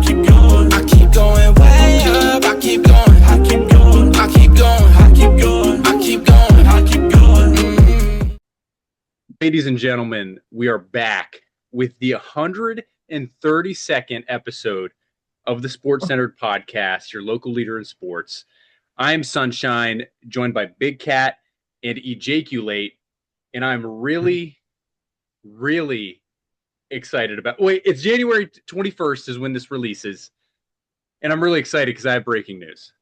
keep going, I keep going way up. I keep going, I keep going, I keep going, I keep going, I keep going, I keep going. Ladies and gentlemen, we are back with the 132nd episode of the Sports Centered Podcast, your local leader in sports. I'm Sunshine, joined by BigCat and eJAKEulate, and I'm really excited about. Wait, it's January 21st is when this releases, and I'm really excited because I have breaking news.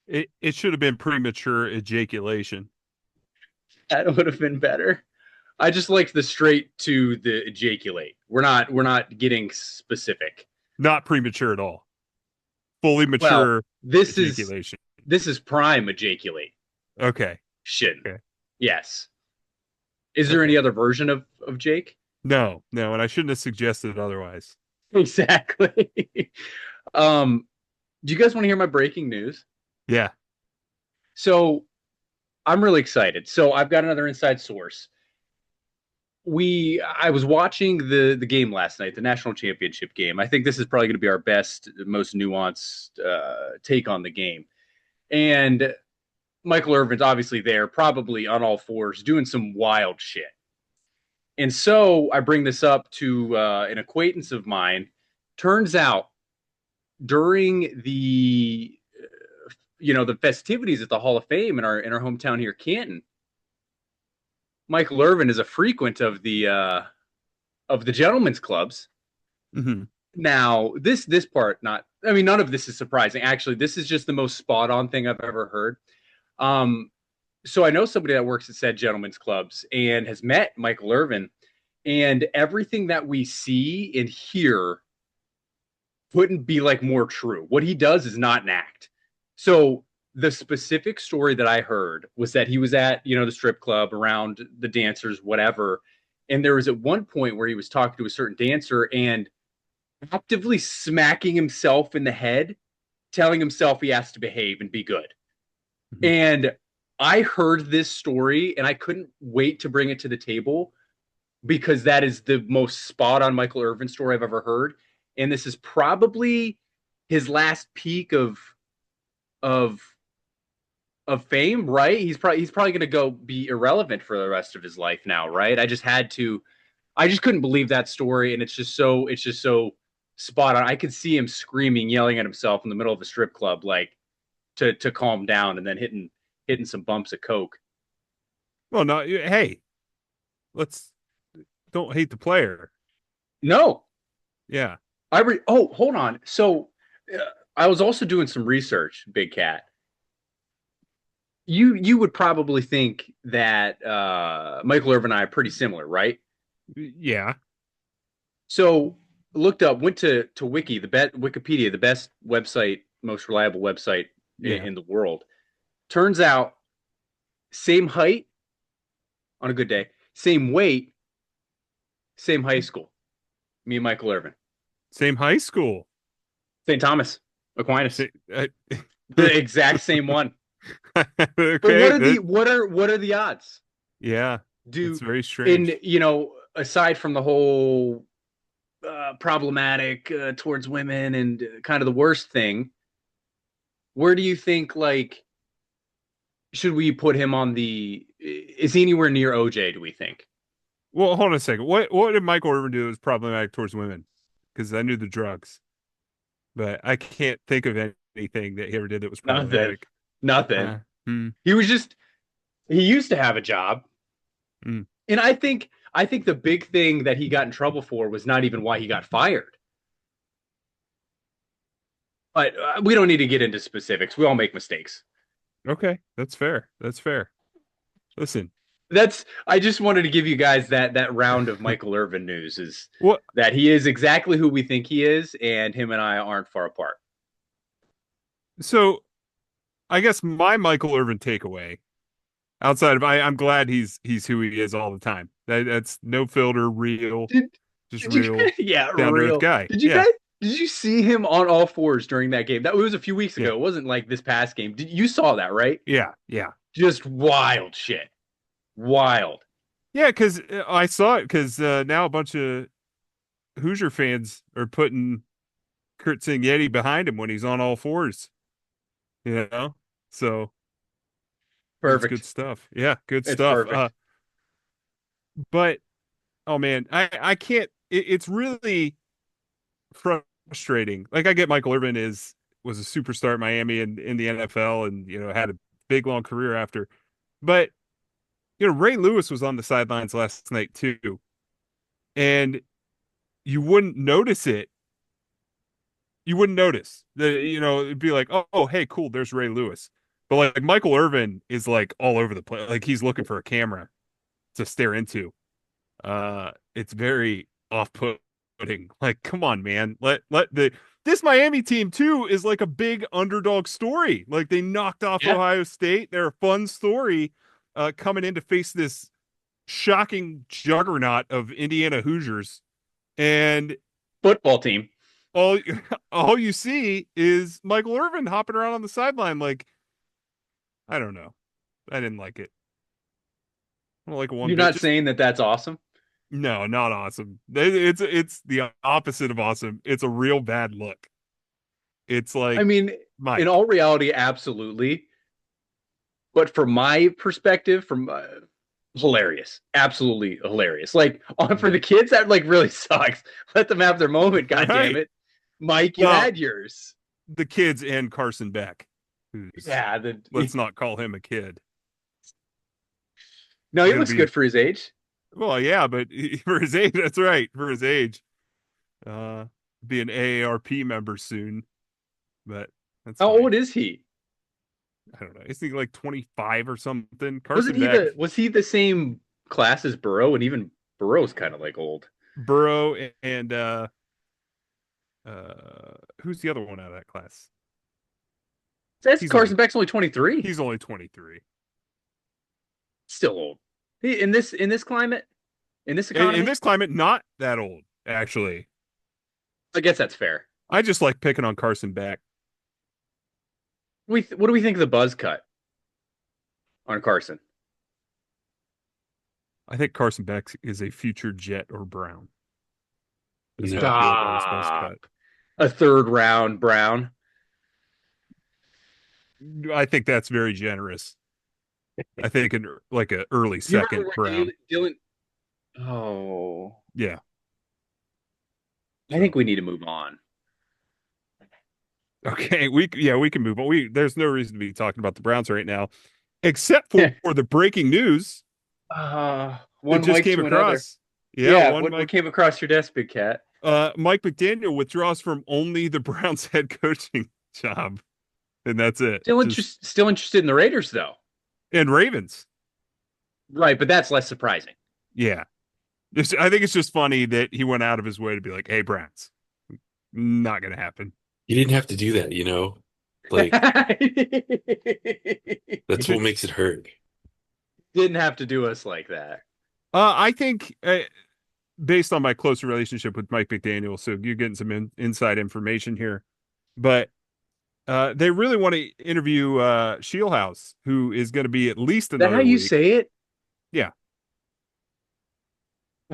It should have been premature ejaculation. That would have been better. I just liked the straight to the eJAKEulate. We're not getting specific. Not premature at all. Fully mature ejaculation. This is prime eJAKEulate. Okay. Shit. Okay. Yes. Is there any other version of Jake? No, and I shouldn't have suggested otherwise. Exactly. Do you guys want to hear my breaking news? Yeah. So I'm really excited. So I've got another inside source. I was watching the game last night, the national championship game. I think this is probably going to be our best, most nuanced take on the game. And Michael Irvin's obviously there, probably on all fours, doing some wild shit. And so I bring this up to an acquaintance of mine. Turns out during the the festivities at the Hall of Fame in our hometown here, Canton, Michael Irvin is a frequent of the gentlemen's clubs. Mm-hmm. Now, this part, none of this is surprising. Actually, this is just the most spot on thing I've ever heard. So I know somebody that works at said gentlemen's clubs and has met Michael Irvin, and everything that we see and hear couldn't be more true. What he does is not an act. So the specific story that I heard was that he was at, the strip club around the dancers, whatever. And there was at one point where he was talking to a certain dancer and actively smacking himself in the head, telling himself he has to behave and be good. Mm-hmm. And I heard this story and I couldn't wait to bring it to the table because that is the most spot on Michael Irvin story I've ever heard. And this is probably his last peak of fame, right? He's probably going to go be irrelevant for the rest of his life now, right? I just couldn't believe that story, and it's just so spot on. I could see him screaming, yelling at himself in the middle of a strip club, to calm down, and then hitting some bumps of coke. Well, no, hey, don't hate the player. No. Yeah. Hold on. So I was also doing some research, BigCat. You would probably think that Michael Irvin and I are pretty similar, right? Yeah. So went to Wikipedia, the best website, most reliable website in the world. Turns out, same height on a good day, same weight, same high school. Me and Michael Irvin. Same high school. St. Thomas Aquinas. The exact same one. Okay, what are the odds? Yeah, it's very strange. And aside from the whole problematic towards women and kind of the worst thing, where do you think should we put him on is he anywhere near OJ, do we think? Well, hold on a second. What did Michael Irvin do that was problematic towards women? Because I knew the drugs, but I can't think of anything that he ever did that was problematic. Nothing. He used to have a job. And I think the big thing that he got in trouble for was not even why he got fired. But we don't need to get into specifics. We all make mistakes. Okay, that's fair. Listen, I just wanted to give you guys that round of Michael Irvin news is what? That he is exactly who we think he is, and him and I aren't far apart. So I guess my Michael Irvin takeaway, outside of I'm glad he's who he is all the time. That's no filter, real, real, down to earth guy. Did you see him on all fours during that game? That was a few weeks ago. It wasn't like this past game. You saw that, right? Yeah. Just wild shit. Wild. Yeah, because I saw it because now a bunch of Hoosier fans are putting Curt Cignetti behind him when he's on all fours. You know, so it's good Perfect. stuff. Yeah, good It's stuff. perfect. But oh man, I can't. It's really frustrating. Like I get Michael Irvin was a superstar at Miami and in the NFL, and had a big long career after. But Ray Lewis was on the sidelines last night too, and you wouldn't notice it. You wouldn't notice that. It'd be like, oh, hey, cool, there's Ray Lewis. But like Michael Irvin is like all over the place. Like he's looking for a camera to stare into. It's very off-putting. Like, come on, man. This Miami team too is like a big underdog story. Like they knocked off Ohio State. They're a fun story coming in to face this shocking juggernaut of Indiana Hoosiers. And Football team. all you see is Michael Irvin hopping around on the sideline. Like, I don't know. I didn't like it. I don't like one. You're not saying that that's awesome? No, not awesome. It's the opposite of awesome. It's a real bad look. It's like, I mean, Mike. In all reality, absolutely. But from my perspective, hilarious, absolutely hilarious. Like for the kids, that like really sucks. Let them have their moment. God damn it, Mike, you had yours. The kids and Carson Beck. Let's not call him a kid. No, he looks good for his age. Well, yeah, but for his age, that's right. For his age, be an AARP member soon. But that's how old is he? I don't know. Is he like 25 or something? Was he the same class as Burrow? And even Burrow's kind of like old. Burrow and who's the other one out of that class? Carson Beck's only 23. He's only 23. Still old. In this climate, in this economy, in this climate, not that old actually. I guess that's fair. I just like picking on Carson Beck. What do we think of the buzz cut on Carson? I think Carson Beck is a future Jet or Brown. Stop. A third round Brown. I think that's very generous. I think like an early second Brown. Oh. Yeah. I think we need to move on. Okay, we can move on. There's no reason to be talking about the Browns right now, except for the breaking news. One just came across. What came across your desk, Big Cat? Mike McDaniel withdraws from only the Browns head coaching job, and that's it. Still interested in the Raiders, though, and Ravens. Right, but that's less surprising. Yeah, I think it's just funny that he went out of his way to be like, "Hey, Browns, not gonna happen." He didn't have to do that, Like that's what makes it hurt. Didn't have to do us like that. I think, based on my close relationship with Mike McDaniel, so you're getting some inside information here, but they really want to interview Shieldhouse, who is going to be at least another. Is that how you week. say it? Yeah.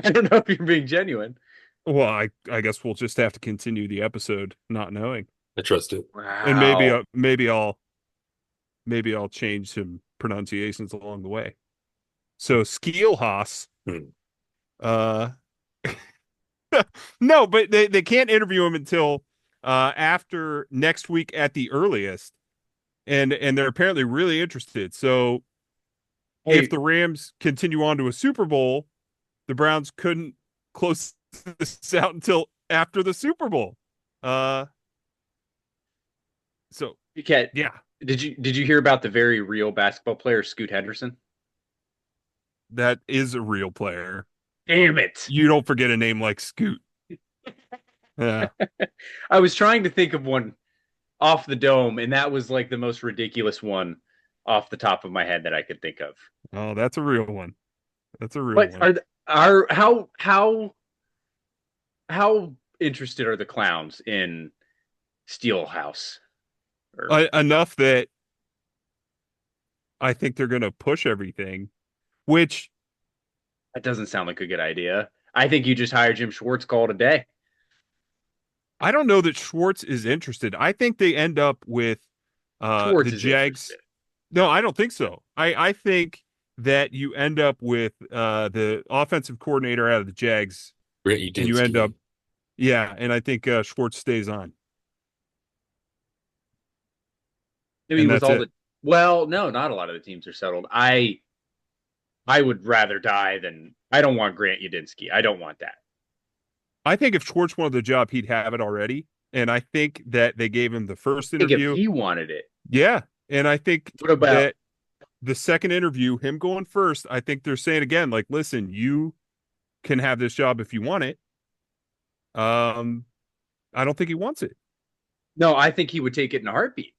I don't know if you're being genuine. Well, I guess we'll just have to continue the episode not knowing. I trust it. Wow. And maybe I'll change some pronunciations along the way. So Skielhaas. No, but they can't interview him until after next week at the earliest. And they're apparently really interested. So if the Rams continue on to a Super Bowl, the Browns couldn't close this out until after the Super Bowl. So BigCat, yeah. Did you hear about the very real basketball player Scoot Henderson? That is a real player. Damn it. You don't forget a name like Scoot. Yeah. I was trying to think of one off the dome, and that was like the most ridiculous one off the top of my head that I could think of. Oh, that's a real one. That's a real one. But how interested are the clowns in Steelhouse? Enough that I think they're going to push everything, which that doesn't sound like a good idea. I think you just hire Jim Schwartz, call it a day. I don't know that Schwartz is interested. I think they end up with Schwartz the is Jags. interested. No, I don't think so. I think that you end up with the offensive coordinator out of the Jags, Brent and you end up, Udinski. yeah, and I think Schwartz stays on, I and mean, with that's all it. well, no, not a lot of the teams are settled. I would rather die than I don't want Grant Udinski. I don't want that. I think if Schwartz wanted the job, he'd have it already, and I think that they gave him the first I think if interview. he wanted it. Yeah, and I think What about that the second interview, him going first, I think they're saying again, like, listen, you can have this job if you want it. I don't think he wants it. No, I think he would take it in a heartbeat.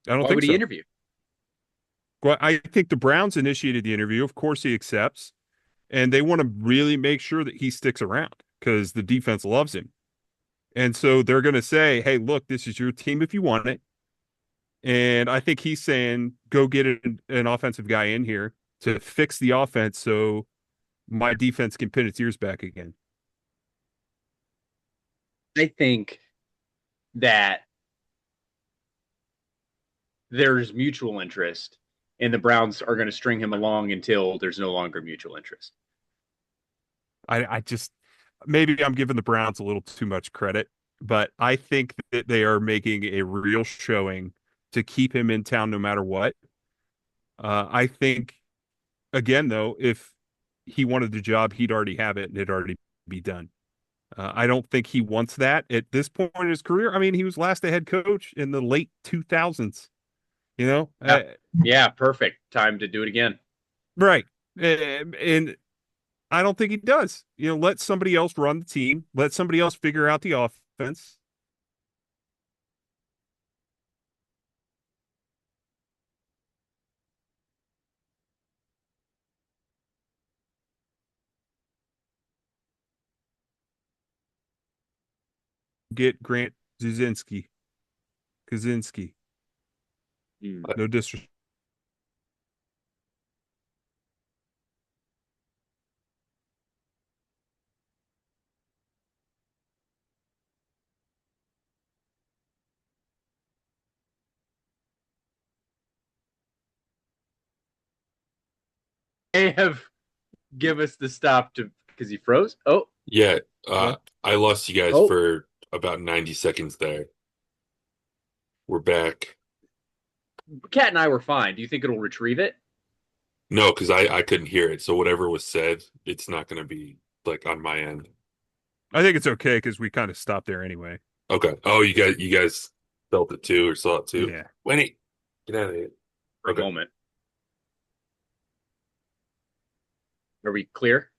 I don't Why think would so. he interview? Well, I think the Browns initiated the interview. Of course, he accepts, and they want to really make sure that he sticks around because the defense loves him. And so they're going to say, hey, look, this is your team if you want it. And I think he's saying, go get an offensive guy in here to fix the offense so my defense can pin its ears back again. I think that there's mutual interest, and the Browns are going to string him along until there's no longer mutual interest. I just, maybe I'm giving the Browns a little too much credit, but I think that they are making a real showing to keep him in town no matter what. I think, again, though, if he wanted the job, he'd already have it and it'd already be done. I don't think he wants that at this point in his career. I mean, he was last a head coach in the late 2000s, you know? Yeah, perfect. Time to do it again. Right. And I don't think he does. You know, let somebody else run the team. Let somebody else figure out the offense. Get Grant Kaczynski. No disrespect. They have give us the stop to because he froze. Oh, Yeah, Yeah. I lost you guys Oh. for about 90 seconds there. We're back. Cat and I were fine. Do you think it'll retrieve it? No, because I couldn't hear it. So whatever was said, it's not going to be like on my end. I think it's okay because we kind of stopped there anyway. Okay. Oh, you guys felt it too or saw it too? Yeah. Winnie, get out of here. For Okay. a moment. Are we clear?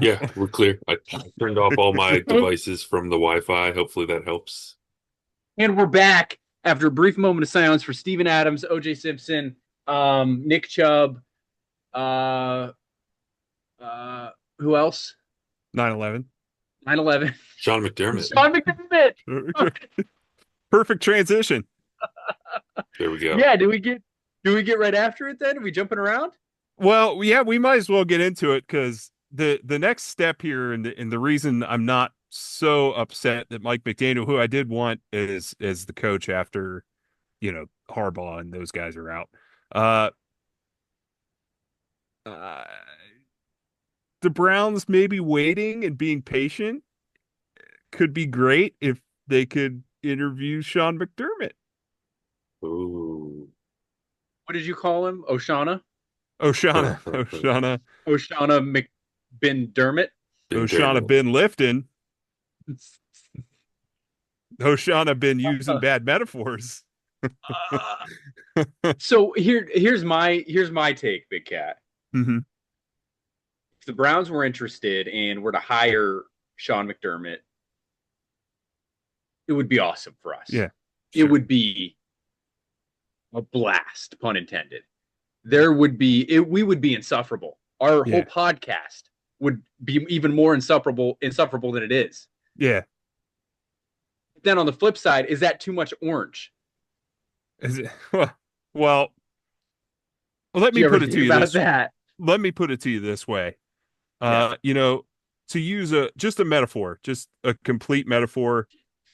Yeah, we're clear. I turned off all my devices from the Wi-Fi. Hopefully that helps. And we're back after a brief moment of silence for Steven Adams, OJ Simpson, Nick Chubb, who else? 9/11. 9/11. Sean McDermott. Sean McDermott. Perfect transition. There we go. Yeah, do we get right after it then? Are we jumping around? Well, yeah, we might as well get into it because the next step here and the reason I'm not so upset that Mike McDaniel, who I did want as the coach after, you know, Harbaugh and those guys are out. The Browns maybe waiting and being patient could be great if they could interview Sean McDermott. Ooh. What did you call him? O'Shauna O'Shauna McBendermott. O'Shauna been lifting. O'Shauna been using bad metaphors. So here's my take, Big Cat. Mm-hmm. If the Browns were interested and were to hire Sean McDermott, it would be awesome for us. Yeah, It would be a blast, pun intended. We would be insufferable. Our whole podcast would be even more insufferable than it is. Yeah. Then on the flip side, is that too much orange? Is it, well, let me put it to you this. Let me put it to you this way. You know, to use just a metaphor, just a complete metaphor.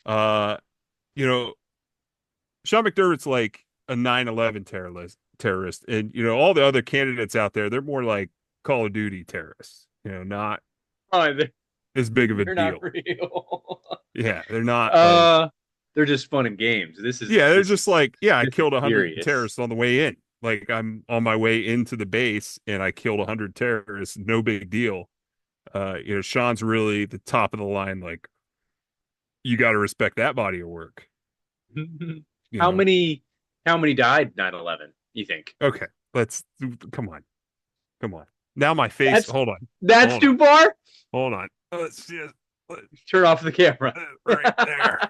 You know, Sean McDermott's like a 9/11 terrorist, and all the other candidates out there, they're more like Call of Duty terrorists. Not Oh, as big of a they're not deal. real. Yeah, they're not like. They're just fun and games. Yeah, they're This just is like, yeah, I this is killed 100 serious. terrorists on the way in. Like I'm on my way into the base and I killed 100 terrorists. No big deal. Sean's really the top of the line. Like you got to respect that body of work. How many died 9/11, you think? Okay, come on. Now my face. Hold on. That's too far. Hold on. Let's just Turn off the camera. right there.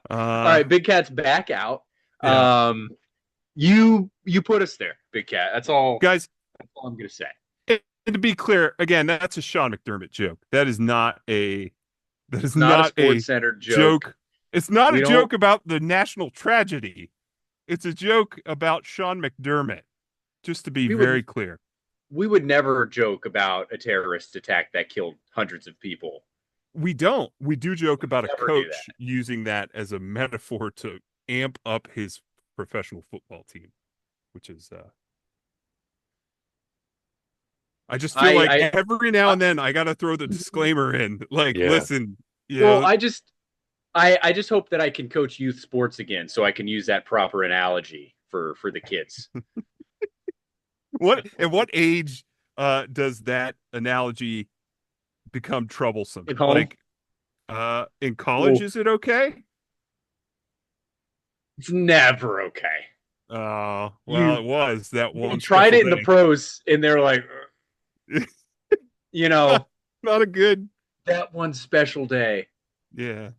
All right, Big Cat's back out. Yeah. You put us there, Big Cat. That's all, guys. That's all I'm gonna say. And to be clear, again, that's a Sean McDermott joke. That is not a Sports-centered joke. It's not a joke about the national tragedy. It's a joke about Sean McDermott. Just to be very clear. We would never joke about a terrorist attack that killed hundreds of people. We don't. We do joke about a coach using that as a metaphor to amp up his professional football team, which is I just feel like every now and then I got to throw the disclaimer in. Like, listen. Well, I just hope that I can coach youth sports again, so I can use that proper analogy for the kids. At what age does that analogy become troublesome? Like, in college, is it okay? It's never okay. Oh, well, it was that one. You tried it in the pros, and they're like, not a good. That one special day. Yeah.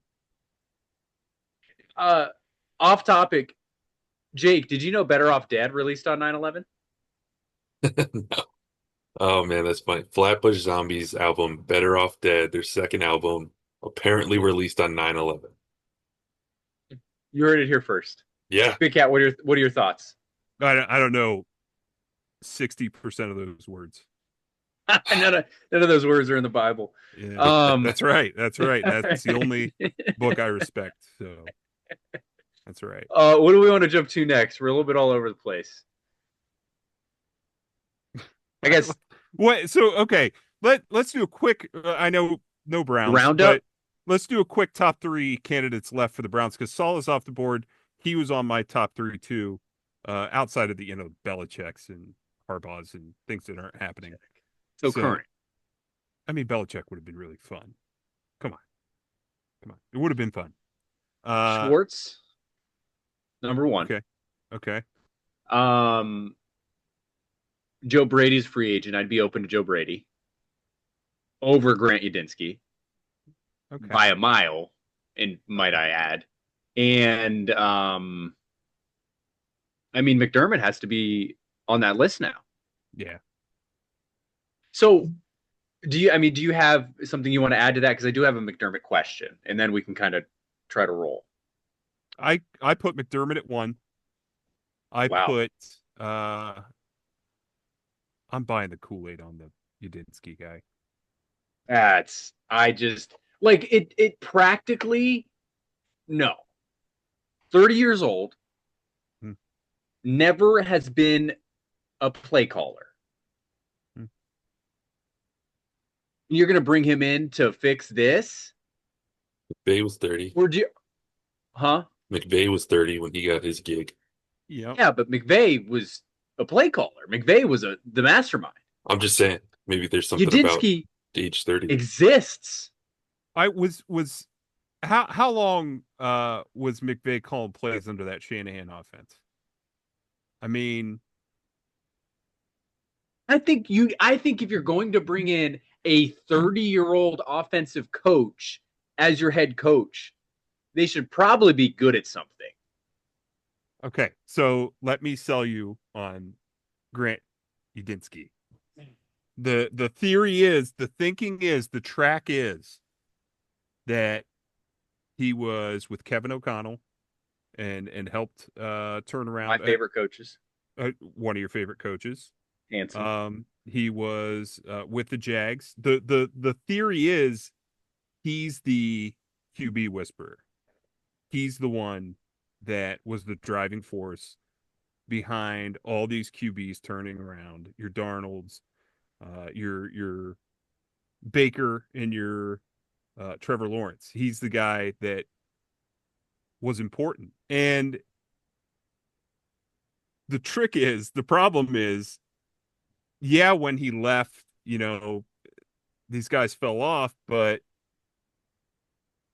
Off topic. Jake, did you know Better Off Dead released on 9/11? No. Oh man, that's funny. Flatbush Zombies album, Better Off Dead, their second album, apparently released on 9/11. You heard it here first. Yeah. Big Cat, what are your thoughts? I don't know 60% of those words. none of those words are in the Bible. Yeah, that's right. That's the only book I respect. So that's right. What do we want to jump to next? We're a little bit all over the place. I guess. What? So okay, let's do a quick. I know no Browns roundup. But let's do a quick top 3 candidates left for the Browns because Saul is off the board. He was on my top 3 too, outside of the Belichick's and Harbaugh's and things that aren't happening. So current. I mean, Belichick would have been really fun. Come on, it would have been fun. Schwartz, number 1. Okay. Joe Brady's free agent. I'd be open to Joe Brady over Grant Udinski by a mile, and might I add. And McDermott has to be on that list now. Yeah. So do you have something you want to add to that? Because I do have a McDermott question, and then we can kind of try to roll. I put McDermott at 1. I'm buying the Kool-Aid on the Udinski guy. It practically, no. 30 years old, never has been a play caller. You're going to bring him in to fix this? McVay was 30. McVay was 30 when he got his gig. Yeah, but McVay was a play caller. McVay was the mastermind. I'm just saying, maybe there's something Udinski about age 30 exists. How long was McVay calling plays under that Shanahan offense? I mean, I think if you're going to bring in a 30-year-old offensive coach as your head coach, they should probably be good at something. Okay, so let me sell you on Grant Udinski. The theory is, the thinking is, the track is that he was with Kevin O'Connell and helped turn around my favorite coaches. One of your favorite coaches. Hanson. He was with the Jags. The theory is he's the QB whisperer. He's the one that was the driving force behind all these QBs turning around. Your Darnolds, your Baker, and your Trevor Lawrence. He's the guy that was important. And the problem is, yeah, when he left, these guys fell off, but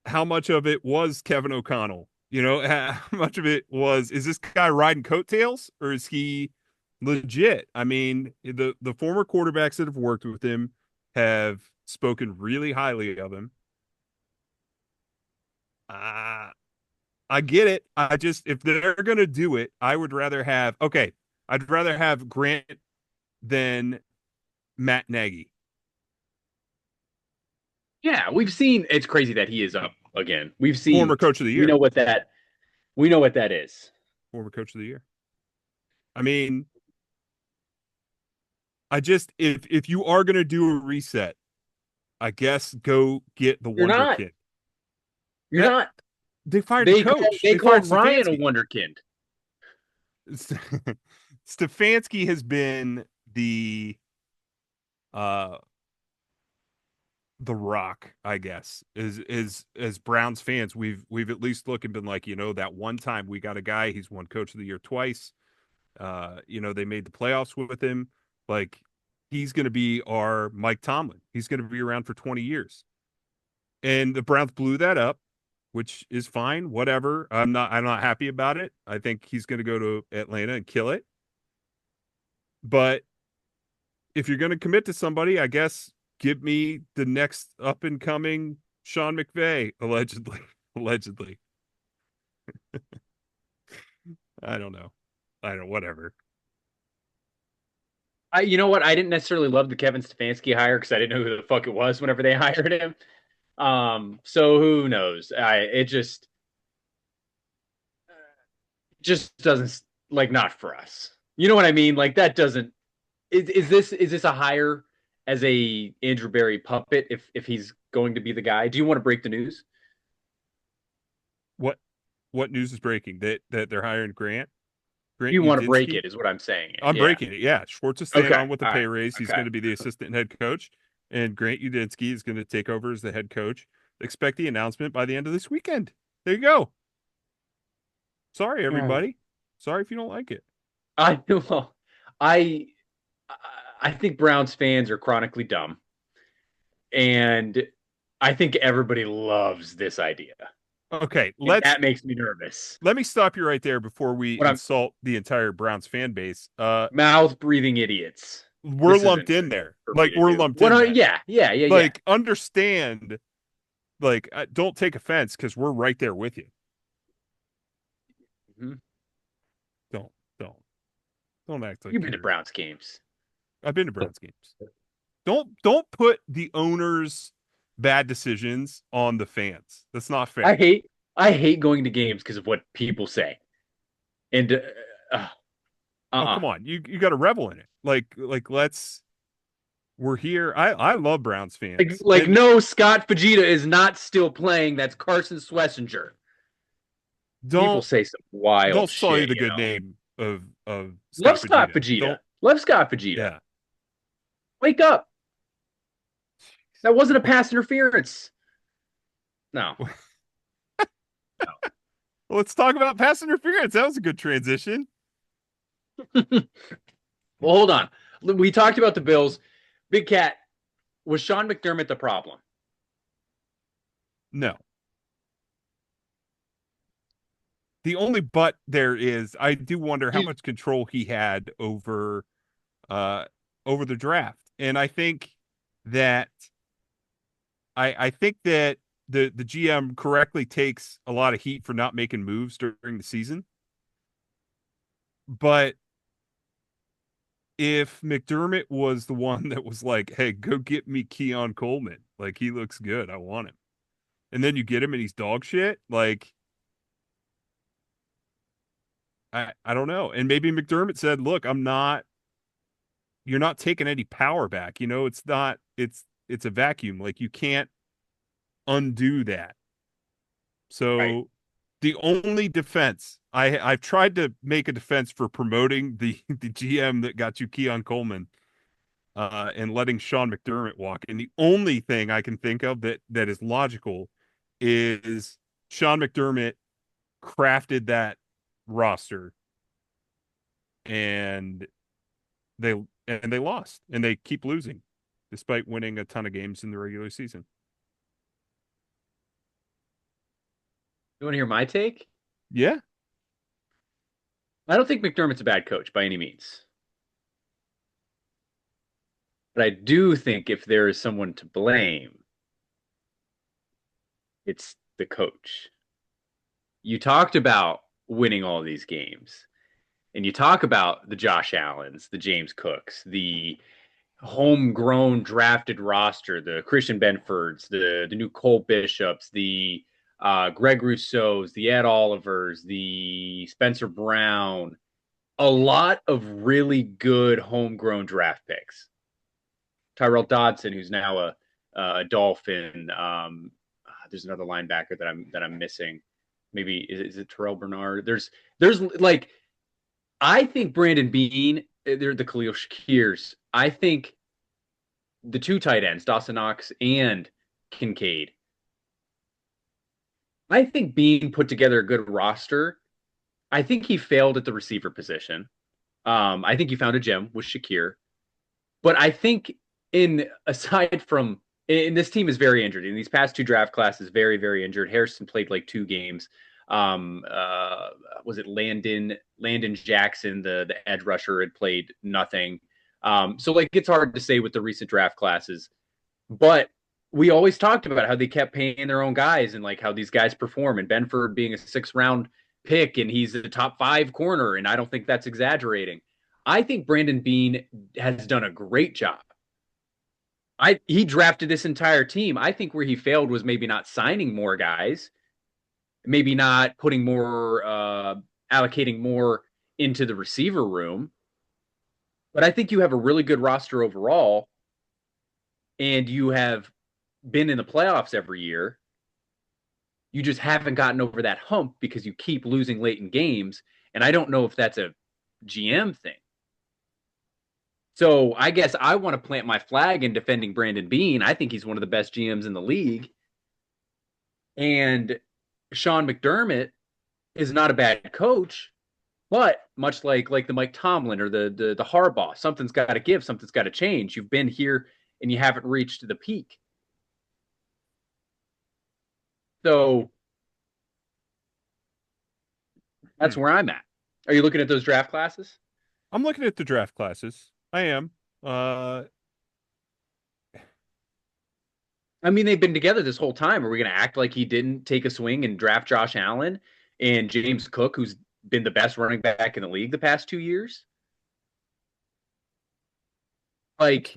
how much of it was Kevin O'Connell? How much of it is this guy riding coattails, or is he legit? I mean, the former quarterbacks that have worked with him have spoken really highly of him. I get it. If they're going to do it, I'd rather have Grant than Matt Nagy. Yeah, we've seen. It's crazy that he is up again. We've seen former coach of the year. We know what that is. Former coach of the year. I mean, if you are going to do a reset, I guess go get the wonderkind. You're not. They fired a coach. They called Ryan a wonderkind. Stefanski has been the rock, I guess. As Browns fans, we've at least looked and been like, that one time we got a guy, he's won coach of the year twice. They made the playoffs with him. Like, he's going to be our Mike Tomlin. He's going to be around for 20 years. And the Browns blew that up, which is fine, whatever. I'm not happy about it. I think he's going to go to Atlanta and kill it. But if you're going to commit to somebody, I guess give me the next up and coming Sean McVay, allegedly. I don't know. Whatever. You know what? I didn't necessarily love the Kevin Stefanski hire because I didn't know who the fuck it was whenever they hired him. So who knows? It just doesn't, like, not for us. You know what I mean? Like, that doesn't. Is this a hire as a Andrew Berry puppet if he's going to be the guy? Do you want to break the news? What news is breaking? That they're hiring Grant? You want to break it, is what I'm saying. I'm breaking it. Yeah, Schwartz is staying on with the pay right. raise. He's going to be the assistant head coach, and Grant Udinski is going to take over as the head coach. Expect the announcement by the end of this weekend. There you go. Sorry, everybody. Sorry if you don't like it. I think Browns fans are chronically dumb, and I think everybody loves this idea. Okay, that makes me nervous. Let me stop you right there before we insult the entire Browns fan base. Mouth breathing idiots. We're lumped in there. Like, we're lumped in there. Yeah. Like, understand. Like, don't take offense because we're right there with you. Mm-hmm. Don't act like you've been to Browns games. I've been to Browns games. Don't put the owners' bad decisions on the fans. That's not fair. I hate going to games because of what people say. And oh, come on, you got to revel in it. Like we're here. I love Browns fans. No, Scott Fajita is not still playing. That's Carson Schlesinger. People say some wild. Don't sully the good name of Scott Fajita. Love Scott Fajita. Yeah. Wake up. That wasn't a pass interference. No. Well, let's talk about pass interference. That was a good transition. Well, hold on. We talked about the Bills. BigCat, was Sean McDermott the problem? No. The only but there is, I do wonder how much control he had over the draft. And I think that the GM correctly takes a lot of heat for not making moves during the season. But if McDermott was the one that was like, hey, go get me Keon Coleman. Like, he looks good. I want him. And then you get him and he's dog shit. Like, I don't know. And maybe McDermott said, look, you're not taking any power back. It's a vacuum. Like, you can't undo that. So Right. the only defense I've tried to make a defense for promoting the GM that got you Keon Coleman and letting Sean McDermott walk. And the only thing I can think of that is logical is Sean McDermott crafted that roster and they lost and they keep losing despite winning a ton of games in the regular season. You want to hear my take? Yeah. I don't think McDermott's a bad coach by any means. But I do think if there is someone to blame, it's the coach. You talked about winning all these games, and you talk about the Josh Allens, the James Cooks, the homegrown drafted roster, the Christian Benfords, the new Cole Bishops, the Greg Rousseaus, the Ed Olivers, the Spencer Brown, a lot of really good homegrown draft picks. Tyrell Dodson, who's now a Dolphin. There's another linebacker that I'm missing. Maybe is it Terrell Bernard? There's like, I think Brandon Beane, they're the Khalil Shakirs. I think the two tight ends, Dawson Knox and Kincaid. I think Beane put together a good roster. I think he failed at the receiver position. I think he found a gem with Shakir. But I think aside from this team is very injured. In these past two draft classes, very, very injured. Harrison played like 2 games. Was it Landon Jackson, the edge rusher, had played nothing. So like it's hard to say with the recent draft classes. But we always talked about how they kept paying their own guys and like how these guys perform. And Benford being a 6th round pick and he's a top 5 corner. And I don't think that's exaggerating. I think Brandon Beane has done a great job. He drafted this entire team. I think where he failed was maybe not signing more guys, maybe not putting more, allocating more into the receiver room. But I think you have a really good roster overall, and you have been in the playoffs every year. You just haven't gotten over that hump because you keep losing late in games. And I don't know if that's a GM thing. So I guess I want to plant my flag in defending Brandon Beane. I think he's one of the best GMs in the league. And Sean McDermott is not a bad coach, but much like the Mike Tomlin or the Harbaugh, something's got to give, something's got to change. You've been here and you haven't reached the peak. So that's where I'm at. Are you looking at those draft classes? I'm looking at the draft classes. I am. I mean, they've been together this whole time. Are we going to act like he didn't take a swing and draft Josh Allen and James Cook, who's been the best running back in the league the past 2 years? Like,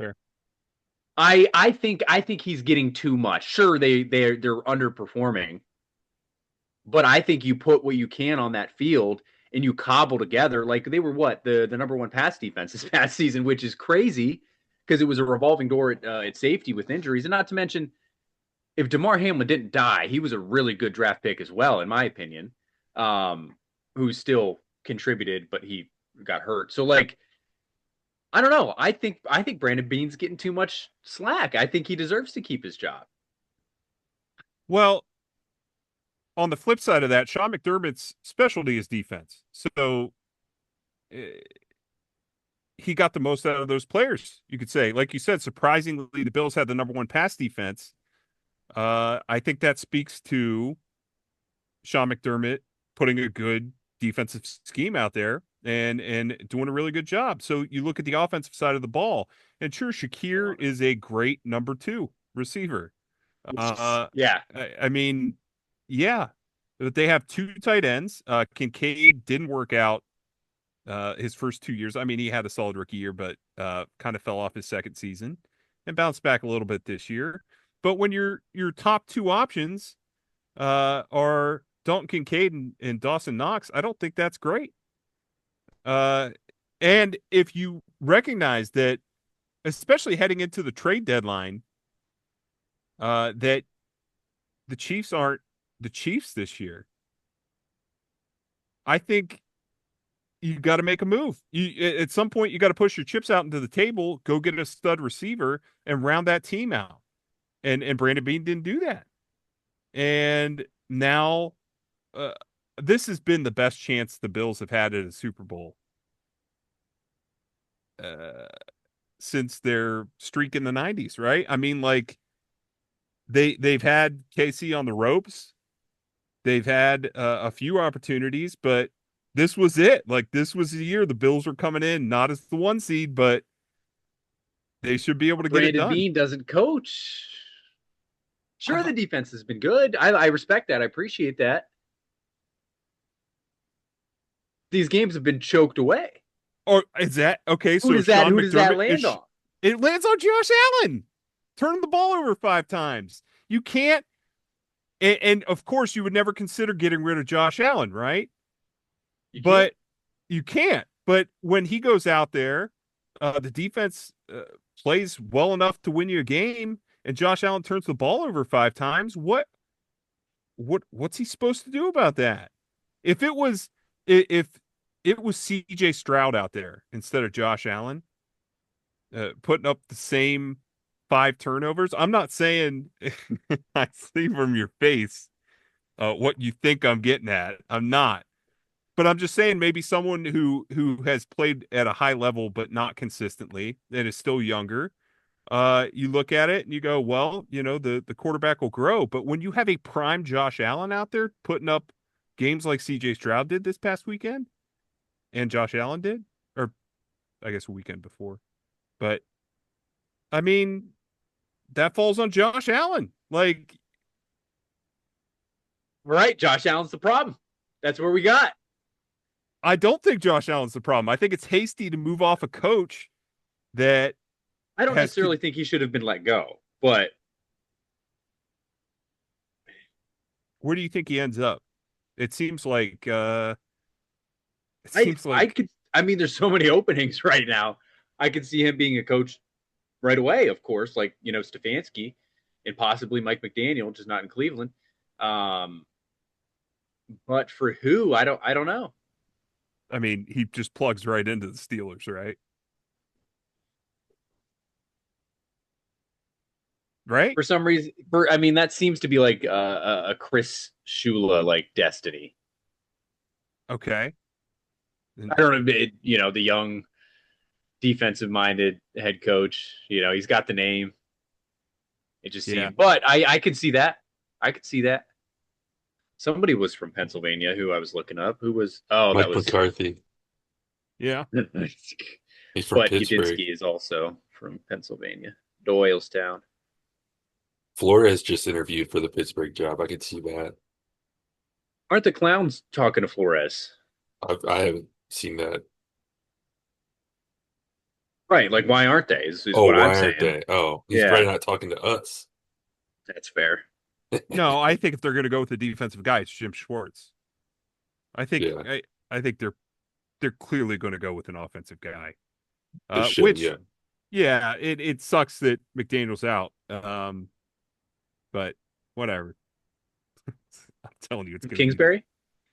I think he's getting too much. Sure, they're underperforming, but I think you put what you can on that field and you cobble together. Like they were the number 1 pass defense this past season, which is crazy because it was a revolving door at safety with injuries. And not to mention, if DeMar Hamlin didn't die, he was a really good draft pick as well, in my opinion, who still contributed, but he got hurt. So like, I don't know. I think Brandon Beane's getting too much slack. I think he deserves to keep his job. Well, on the flip side of that, Sean McDermott's specialty is defense. So he got the most out of those players, you could say. Like you said, surprisingly, the Bills had the number 1 pass defense. I think that speaks to Sean McDermott putting a good defensive scheme out there and doing a really good job. So you look at the offensive side of the ball, and sure, Shakir is a great number 2 receiver. Yeah. I mean, yeah, but they have 2 tight ends. Kincaid didn't work out his first 2 years. I mean, he had a solid rookie year, but kind of fell off his second season and bounced back a little bit this year. But when your top 2 options are Dalton Kincaid and Dawson Knox, I don't think that's great. And if you recognize that, especially heading into the trade deadline, that the Chiefs aren't the Chiefs this year. I think you got to make a move. At some point, you got to push your chips out into the table, go get a stud receiver, and round that team out. And Brandon Beane didn't do that. And now this has been the best chance the Bills have had at a Super Bowl since their streak in the 90s, right? I mean, like, they've had KC on the ropes. They've had a few opportunities, but this was it. Like, this was the year the Bills were coming in, not as the 1 seed, but they should be able to get it Brandon done. Beane doesn't coach. Sure, the defense has been good. I respect that. I appreciate that. These games have been choked away. Or is that okay? Who does that land on? It lands on Josh Allen. Turning the ball over 5 times. You can't. And of course, you would never consider getting rid of Josh Allen, right? But you can't. But when he goes out there, the defense plays well enough to win you a game, and Josh Allen turns the ball over 5 times. What's he supposed to do about that? If it was CJ Stroud out there instead of Josh Allen, putting up the same 5 turnovers, I'm not saying I see from your face what you think I'm getting at. I'm not. But I'm just saying maybe someone who has played at a high level but not consistently and is still younger, you look at it and you go, well, the quarterback will grow. But when you have a prime Josh Allen out there putting up games like CJ Stroud did this past weekend, and Josh Allen did, or I guess a weekend before. But, I mean, that falls on Josh Allen. Like, right, Josh Allen's the problem. That's where we got. I don't think Josh Allen's the problem. I think it's hasty to move off a coach that I don't necessarily think he should have been let go, but where do you think he ends up? It seems like I mean, there's so many openings right now. I could see him being a coach right away, of course, like, Stefanski and possibly Mike McDaniel, just not in Cleveland. But for who? I don't know. I mean, he just plugs right into the Steelers, right? Right? For some reason, that seems to be like a Chris Shula like destiny. Okay. I don't know, the young defensive-minded head coach. He's got the name. It just seemed, but I could see that. I could see that. Somebody was from Pennsylvania who I was looking up. Who was? Oh, Mike that was McCarthy. Yeah. He's from but Pittsburgh. Udinski is also from Pennsylvania, Doylestown. Flores just interviewed for the Pittsburgh job. I could see that. Aren't the Clowns talking to Flores? I haven't seen that. Right, like why aren't they? Is Oh, what why I'm saying. aren't they? Oh, he's Yeah. probably not talking to us. That's fair. No, I think if they're going to go with the defensive guy, it's Jim Schwartz. I think Yeah. I think they're clearly going to go with an offensive guy. They should, Which, yeah. It sucks that McDaniel's out. But whatever. I'm telling you, it's going Kingsbury?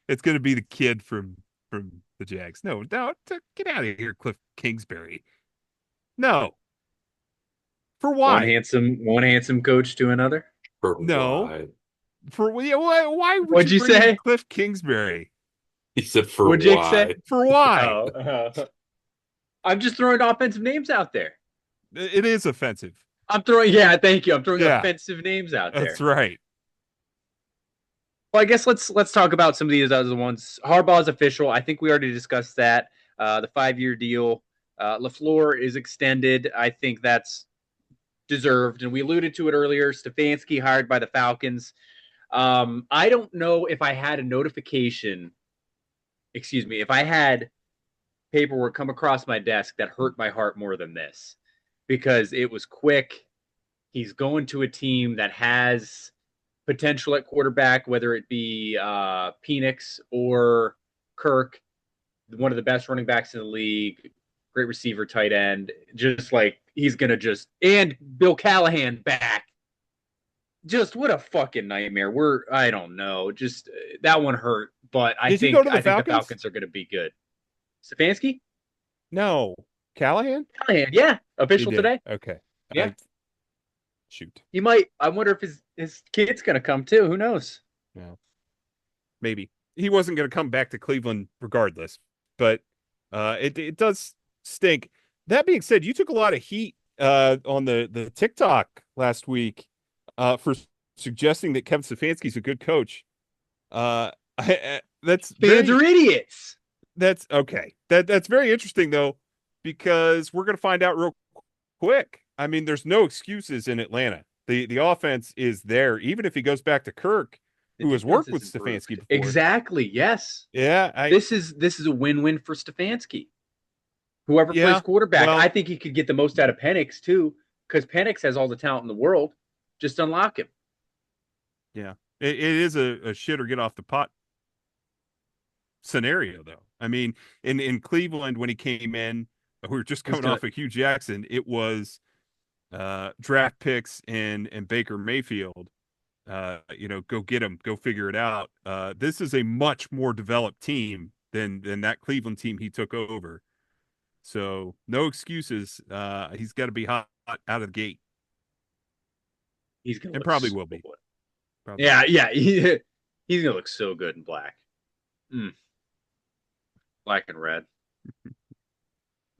It's going to be the kid from the Jags. No, get out of here, Cliff Kingsbury. No. For why? One handsome coach to another? For No. why? For why would What'd you bring in say? Cliff Kingsbury? He said for What'd Jake why? say? For why? Oh. I'm just throwing offensive names out there. It is offensive. Thank you. I'm throwing Yeah. offensive names out there. That's right. Well, I guess let's talk about some of these other ones. Harbaugh's official. I think we already discussed that. The 5-year deal. LaFleur is extended. I think that's deserved. And we alluded to it earlier. Stefanski hired by the Falcons. I don't know if I had a notification. If I had paperwork come across my desk that hurt my heart more than this, because it was quick. He's going to a team that has potential at quarterback, whether it be Penix or Kirk, one of the best running backs in the league, great receiver, tight end, just like he's going to and Bill Callahan back. just what a fucking nightmare. I don't know. Just that one hurt, but Did he go to the I think the Falcons? Falcons are going to be good. Stefanski? No. Callahan? Callahan, yeah. He Official did. today. Okay. Yeah. Shoot. He might. I wonder if his kid's going to come too. Who knows? Yeah. Maybe. He wasn't going to come back to Cleveland regardless, but it does stink. That being said, you took a lot of heat on the TikTok last week for suggesting that Kevin Stefanski's a good coach. That's Fans are idiots. That's okay. That's very interesting though, because we're going to find out real quick. I mean, there's no excuses in Atlanta. The offense is there, even if he goes back to Kirk, who has worked with Stefanski before. Exactly. Yes. Yeah. This is a win-win for Stefanski. Whoever plays quarterback, well, I think he could get the most out of Penix too, because Penix has all the talent in the world. Just unlock him. Yeah, it is a shit or get off the pot scenario, though. I mean, in Cleveland when he came in, we were just coming off of Hugh Jackson. It was draft picks and Baker Mayfield. Go get him, go figure it out. This is a much more developed team than that Cleveland team he took over. So no excuses. He's got to be hot out of the gate. He's gonna probably will be. Probably. Yeah. He's gonna look so good in black. Black and red.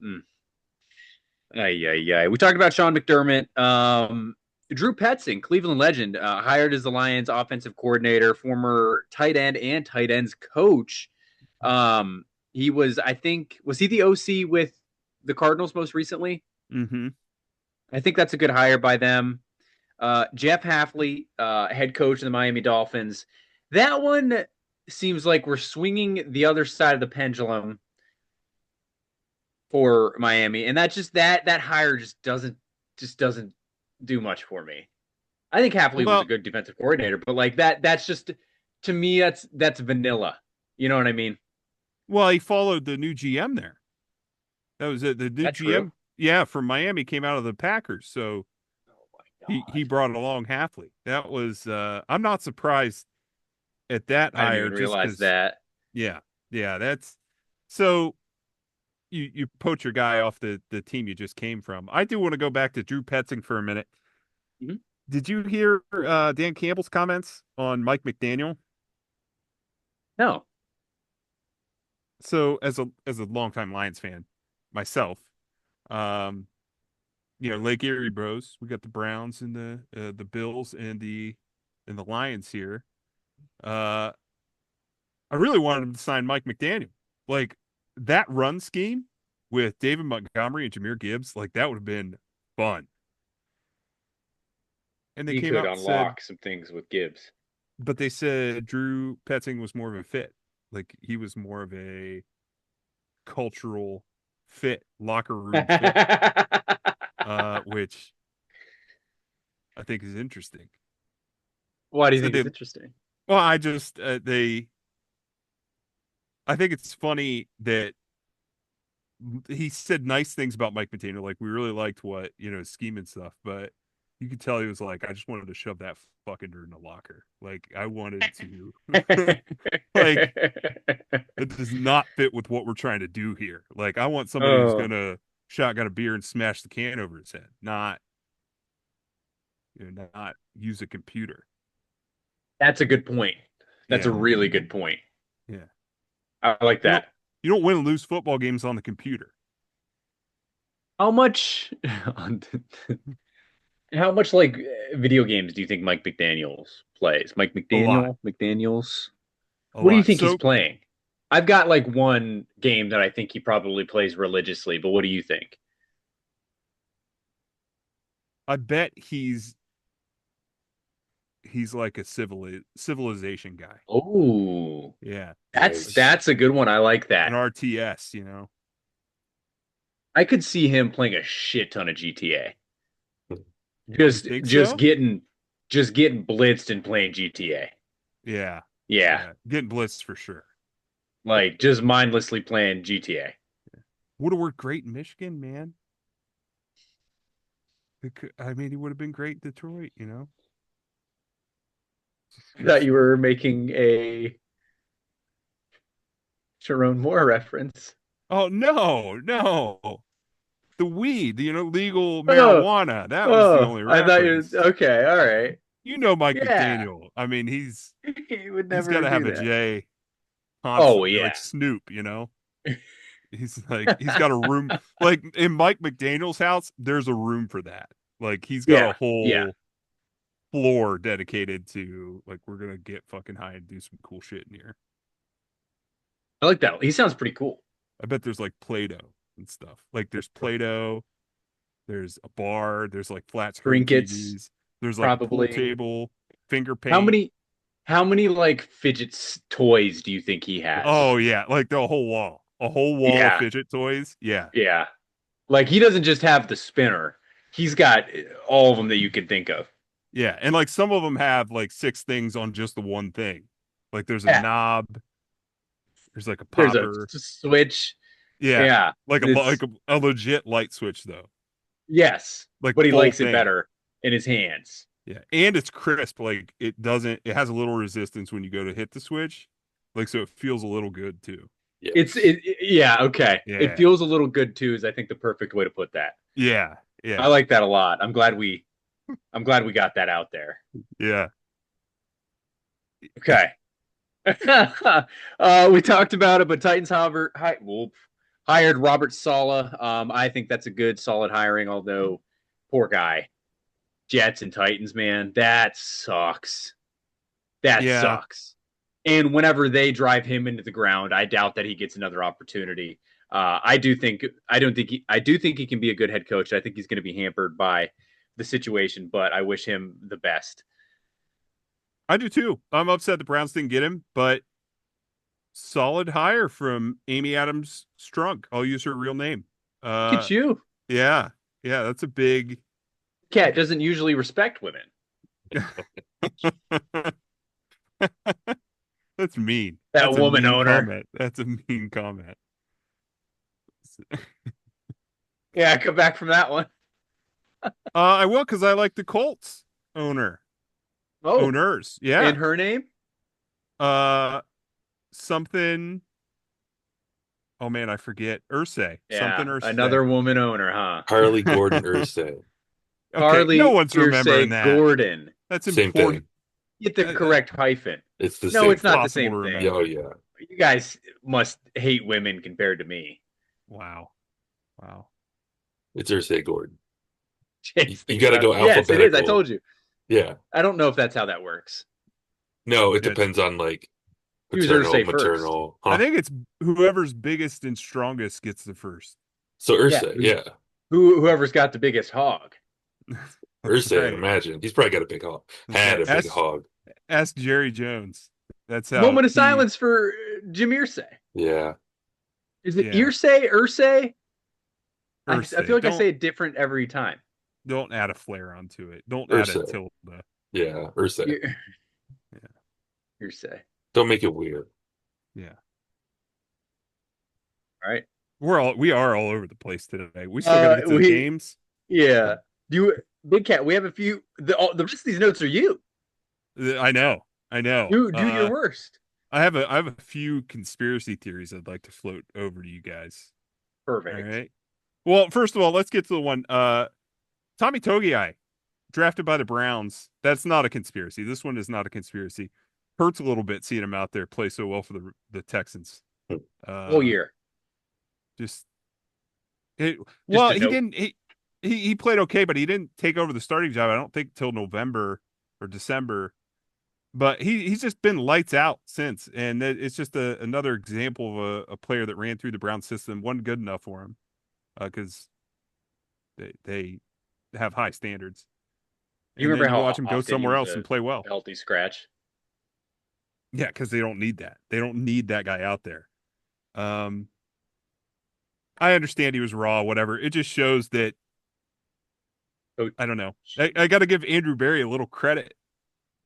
We talked about Sean McDermott. Drew Petzing, Cleveland legend, hired as the Lions offensive coordinator, former tight end and tight ends coach. He was, I think, was he the OC with the Cardinals most recently? Mm-hmm. I think that's a good hire by them. Jeff Hafley, head coach of the Miami Dolphins. That one seems like we're swinging the other side of the pendulum for Miami, and that hire just doesn't do much for me. I think Hafley was a good defensive coordinator, but like that's just, to me, that's vanilla. You know what I mean? Well, he followed the new GM there. That was it. The new GM, true? Yeah, from Miami came out of the Packers, so he brought along Hafley. That was I'm not surprised at that hire. I didn't even realize that. Yeah, that's so. You poach your guy off the team you just came from. I do want to go back to Drew Petzing for a minute. Mm-hmm. Did you hear Dan Campbell's comments on Mike McDaniel? No. So as a longtime Lions fan myself, Lake Erie bros, we got the Browns and the Bills and the Lions here. I really wanted him to sign Mike McDaniel. Like, that run scheme with David Montgomery and Jahmyr Gibbs, like, that would have been fun. And they came out and unlock some things with Gibbs. But they said Drew Petzing was more of a fit. Like, he was more of a cultural fit, locker room fit, which I think is interesting. Why do you think it's interesting? Well, I just, I think it's funny that he said nice things about Mike McDaniel. Like, we really liked what, his scheme and stuff, but you could tell he was like, I just wanted to shove that fucking nerd in the locker. Like, I wanted to, like, it does not fit with what we're trying to do here. Like, I want somebody who's going to shotgun a beer and smash the can over his head, not use a computer. That's a good point. That's a really good point. Yeah. I like that. You don't win and lose football games on the computer. How much like video games do you think Mike McDaniels plays? McDaniels. What do you think he's playing? I've got like one game that I think he probably plays religiously, but what do you think? I bet he's like a civilization guy. Oh, yeah. That's a good one. I like that. An RTS, I could see him playing a shit ton of GTA. Just getting blitzed and playing GTA. Yeah. Getting blitzed for sure. Like, just mindlessly playing GTA. Would have worked great in Michigan, man. He would have been great in Detroit, I thought you were making a Sharon Moore reference. Oh no. The weed, legal Oh, marijuana. That was the oh, only I thought you. reference. Okay, all right. You know Mike Yeah, McDaniel. I mean, he's he would he's got never to do have a that. J Oh constantly, yeah. like Snoop. He's got a room like in Mike McDaniel's house, there's a room for that. Like he's got Yeah, a yeah. whole floor dedicated to like we're gonna get fucking high and do some cool shit in here. I like that. He sounds pretty cool. I bet there's like Play-Doh and stuff. Like there's Play-Doh, there's a bar, there's like flat screen Trinkets, TVs, there's like a pool probably. table, finger How paint. many? How many like toys do you think he has? Oh yeah, like the whole wall. A whole wall of Yeah, fidget toys. Yeah. yeah. Like he doesn't just have the spinner. He's got all of them that you can think of. Yeah. And like some of them have like 6 things on just the one thing. Like there's a Yeah. knob, there's like a There's a popper. switch. Yeah. Yeah. Like It's a legit light switch though. yes, Like but he full likes it thing. better in his hands. Yeah. And it's crisp. Like it has a little resistance when you go to hit the switch. Like so it feels a little good too. Yes. Yeah, okay. Yeah. It feels a little good too, is I think the perfect way to put that. Yeah. I Yeah. like that a lot. I'm glad we got that out there. Yeah. Okay. We talked about it, but Titans hired Robert Saleh. I think that's a good, solid hiring, although poor guy. Jets and Titans, man, that sucks. That Yeah. sucks. And whenever they drive him into the ground, I doubt that he gets another opportunity. I do think he can be a good head coach. I think he's going to be hampered by the situation, but I wish him the best. I do too. I'm upset the Browns didn't get him, but solid hire from Amy Adams Strunk. I'll use her real name. Look at you. Yeah. Yeah, that's a big Cat doesn't usually respect women. That's mean. That That's a woman mean owner. comment. That's a mean comment. Yeah, come back from that one. I will because I like the Colts owners. Yeah. And her name? Something. Oh man, I forget. Ursay. Yeah, Something Ursay. another woman owner, huh? Harley Gordon Ursay. Okay, Carly no one's remembering that. Gordon. That's Same important. thing. Get the correct hyphen. It's the No, same. it's not the Possible same to thing. remember. Oh yeah. You guys must hate women compared to me. Wow. It's Ursay Gordon. You got to go Yes, it is. I alphabetical. told you. Yeah. I don't know if that's how that works. No, it Good. depends on like Who's paternal, Ursay first? maternal. Huh? I think it's whoever's biggest and strongest gets the first. So Ursay, yeah. Whoever's got the biggest hog. Ursay, Right. imagine. He's probably got a big hog. Had a big hog. Ask Jerry Jones. That's how. Moment of silence for Jim Irsay. Yeah. Is it Yeah. Irsay? I Ursay. feel like I say it different every time. Don't add a flair onto it. Don't add a Ursay. tilde. Yeah. Ursay. Irsay. Don't make it weird. Yeah. All right. We are all over the place today. We still got to get to the games. Yeah. Big Cat, we have a few. The rest of these notes are you. I know. Do your worst. I have a few conspiracy theories I'd like to float over to you guys. Perfect. All right. Well, first of all, let's get to the one. Tommy Togiai, drafted by the Browns. That's not a conspiracy. This one is not a conspiracy. Hurts a little bit seeing him out there play so well for the Texans. Whole year. He note. didn't. He played okay, but he didn't take over the starting job. I don't think till November or December. But he's just been lights out since, and it's just another example of a player that ran through the Brown system. Wasn't good enough for him because they have high standards. You And remember then how watch him go often he somewhere was else a and play well? Healthy scratch. Yeah, because they don't need that. They don't need that guy out there. I understand he was raw, whatever. It just shows that I don't know. I got to give Andrew Berry a little credit.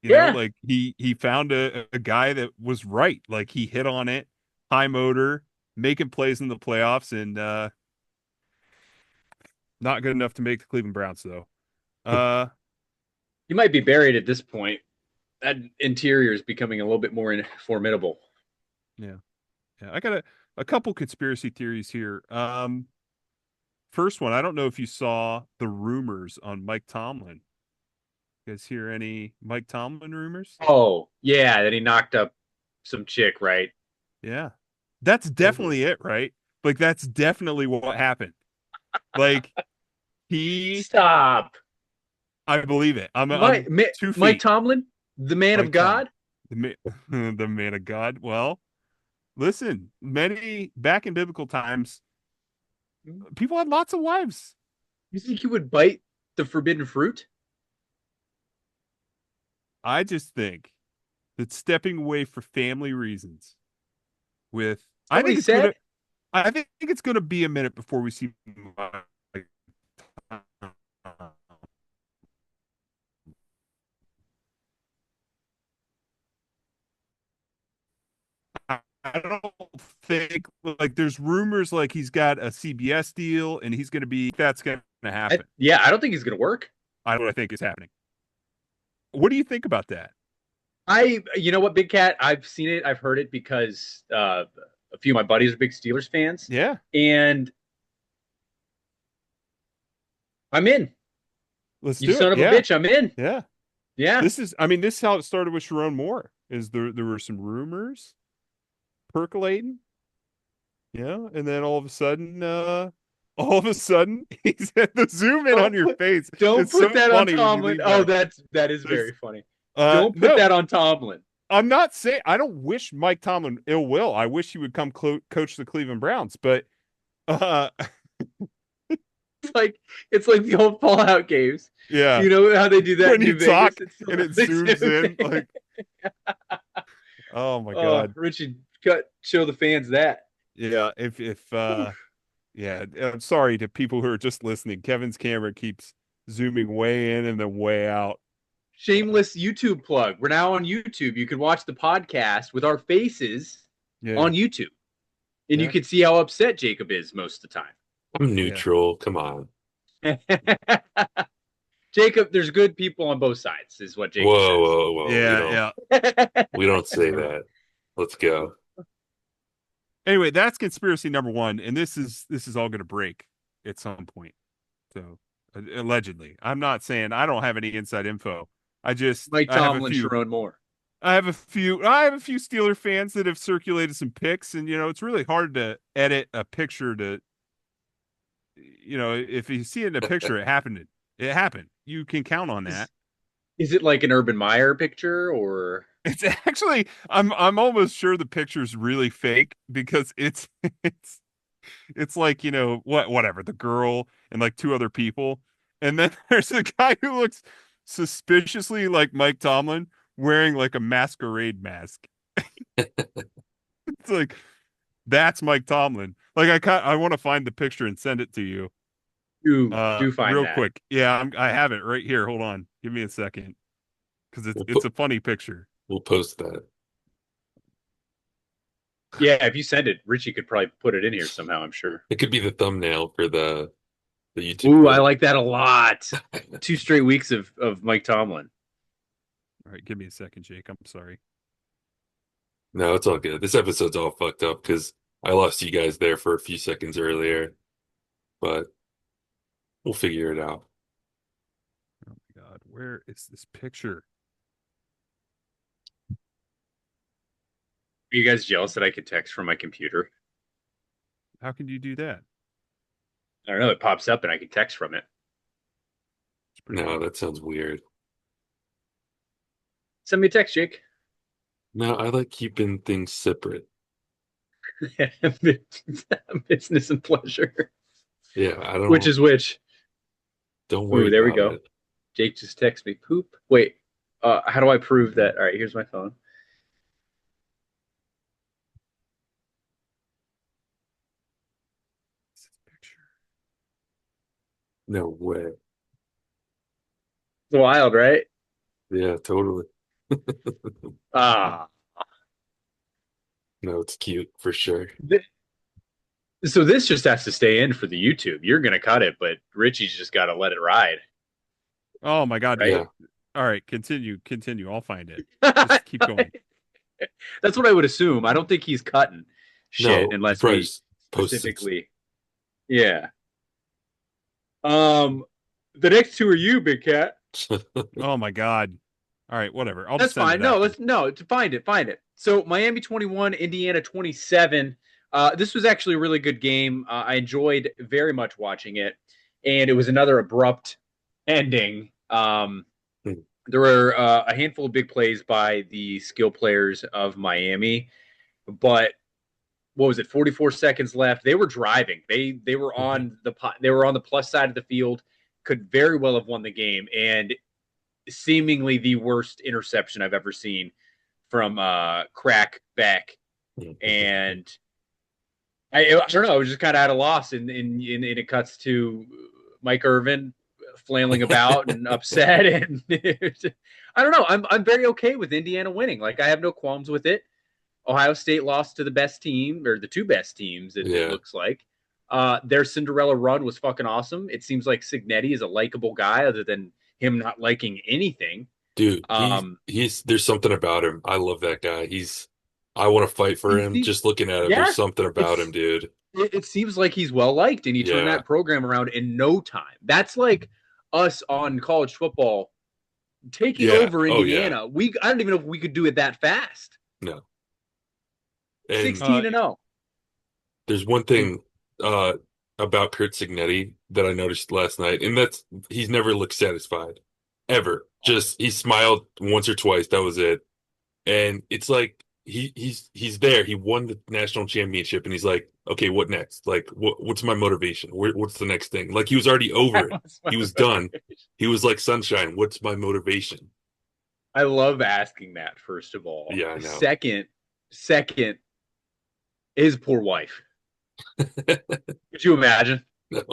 You know, like he found a guy that was right. Like he hit on it, high motor, making plays in the playoffs, and not good enough to make the Cleveland Browns though. He might be buried at this point. that interior is becoming a little bit more formidable. Yeah. I got a couple conspiracy theories here. First one, I don't know if you saw the rumors on Mike Tomlin. You guys hear any Mike Tomlin rumors? Oh, yeah, that he knocked up some chick, right? Yeah. That's definitely it, right? Like, that's definitely what happened. Like, Stop. I believe it. I'm 2 feet. Mike Tomlin, the man Mike of God. Tomlin, the man of God. Well, listen, back in biblical times, people had lots of wives. You think he would bite the forbidden fruit? I just think that stepping away for family reasons I think it's gonna be a minute before we see Mike I don't think, like, there's rumors like he's got a CBS deal and that's going to happen. I don't think he's going to work. I don't think is happening. What do you think about that? You know what, BigCat, I've seen it. I've heard it because a few of my buddies are big Steelers fans. Yeah. And I'm in. Let's you do son it. of a bitch, I'm in. Yeah. Yeah. This is how it started with Sharon Moore. Is there were some rumors percolating, and then all of a sudden he's at the zoom in on your face. Don't put that on Tomlin. Oh, that is very funny. Don't put that on Tomlin. I'm not saying, I don't wish Mike Tomlin ill will. I wish he would come coach the Cleveland Browns, but it's like the old Fallout games. Yeah, you know how they do that when you talk and it zooms in. Like, oh my God, Richie, show the fans that. Yeah, I'm sorry to people who are just listening. Kevin's camera keeps zooming way in and then way out. Shameless YouTube plug. We're now on YouTube. You can watch the podcast with our faces on YouTube. And you can see how upset Jacob is most of the time. I'm neutral. Come on. Jacob, there's good people on both sides, is what Jacob says. Whoa. Yeah. We don't say that. Let's go. Anyway, that's conspiracy number one, and this is all going to break at some point. So, allegedly, I'm not saying, I don't have any inside info. Mike Tomlin, Sharon Moore. I have a few Steeler fans that have circulated some pics, and it's really hard to edit a picture to, if you see it in a picture, it happened. It happened. You can count on that. Is it like an Urban Meyer picture, or? It's actually, I'm almost sure the picture's really fake, because it's like, whatever, the girl and like two other people. And then there's a guy who looks suspiciously like Mike Tomlin wearing like a masquerade mask. It's like, that's Mike Tomlin. Like, I want to find the picture and send it to you. Do find real that. Quick. Yeah, I have it right here. Hold on. Give me a second. Because it's a funny picture. We'll post that. Yeah, if you send it, Richie could probably put it in here somehow, I'm sure. It could be the thumbnail for the YouTube. Ooh, I like that a lot. 2 straight weeks of Mike Tomlin. All right, give me a second, Jake. I'm sorry. No, it's all good. This episode's all fucked up because I lost you guys there for a few seconds earlier. But we'll figure it out. Oh my God, where is this picture? Are you guys jealous that I could text from my computer? How can you do that? I don't know. It pops up and I can text from it. No, that sounds weird. Send me a text, Jake. No, I like keeping things separate. Business and pleasure. Yeah, I don't. Which is which? Don't worry. Ooh, there we go. It. Jake just texted me. Poop. Wait. How do I prove that? All right, here's my phone. No way. It's wild, right? Yeah, totally. No, it's cute for sure. So this just has to stay in for the YouTube. You're gonna cut it, but Richie's just got to let it ride. Oh my God! Right? All right, continue. I'll find it. Just keep going. That's what I would assume. I don't think he's cutting shit No, unless probably we just posted. specifically. Yeah. The next two are you, Big Cat. Oh my God. All right, whatever. I'll That's just send fine. it No, after. find it. So Miami 21, Indiana 27. This was actually a really good game. I enjoyed very much watching it, and it was another abrupt ending. There were a handful of big plays by the skill players of Miami, but what was it? 44 seconds left. They were driving. They were on the plus side of the field. Could very well have won the game, and seemingly the worst interception I've ever seen from Crack Beck. And I don't know. I was just kind of at a loss, and it cuts to Mike Irvin flailing about and upset, and I don't know. I'm very okay with Indiana winning. Like, I have no qualms with it. Ohio State lost to the best team, or the two best teams, it looks like. Their Cinderella run was fucking awesome. It seems like Cignetti is a likable guy, other than him not liking anything. Dude, he's there's something about him. I love that guy. I want to fight for him. Just looking at him, there's something about him, dude. It seems like he's well liked, and he turned that program around in no time. That's like us on college football taking over Indiana. I don't even know if we could do it that fast. No. 16-0. There's one thing about Curt Cignetti that I noticed last night, and that's he's never looked satisfied. Ever. Just he smiled once or twice, that was it. And it's like he's there. He won the national championship, and he's like, okay, what next? Like, what's my motivation? What's the next thing? Like, he was already over it. He was done. He was like, sunshine, what's my motivation? I love asking that, first of all. Yeah, I know. Second, his poor wife. Could you imagine? No.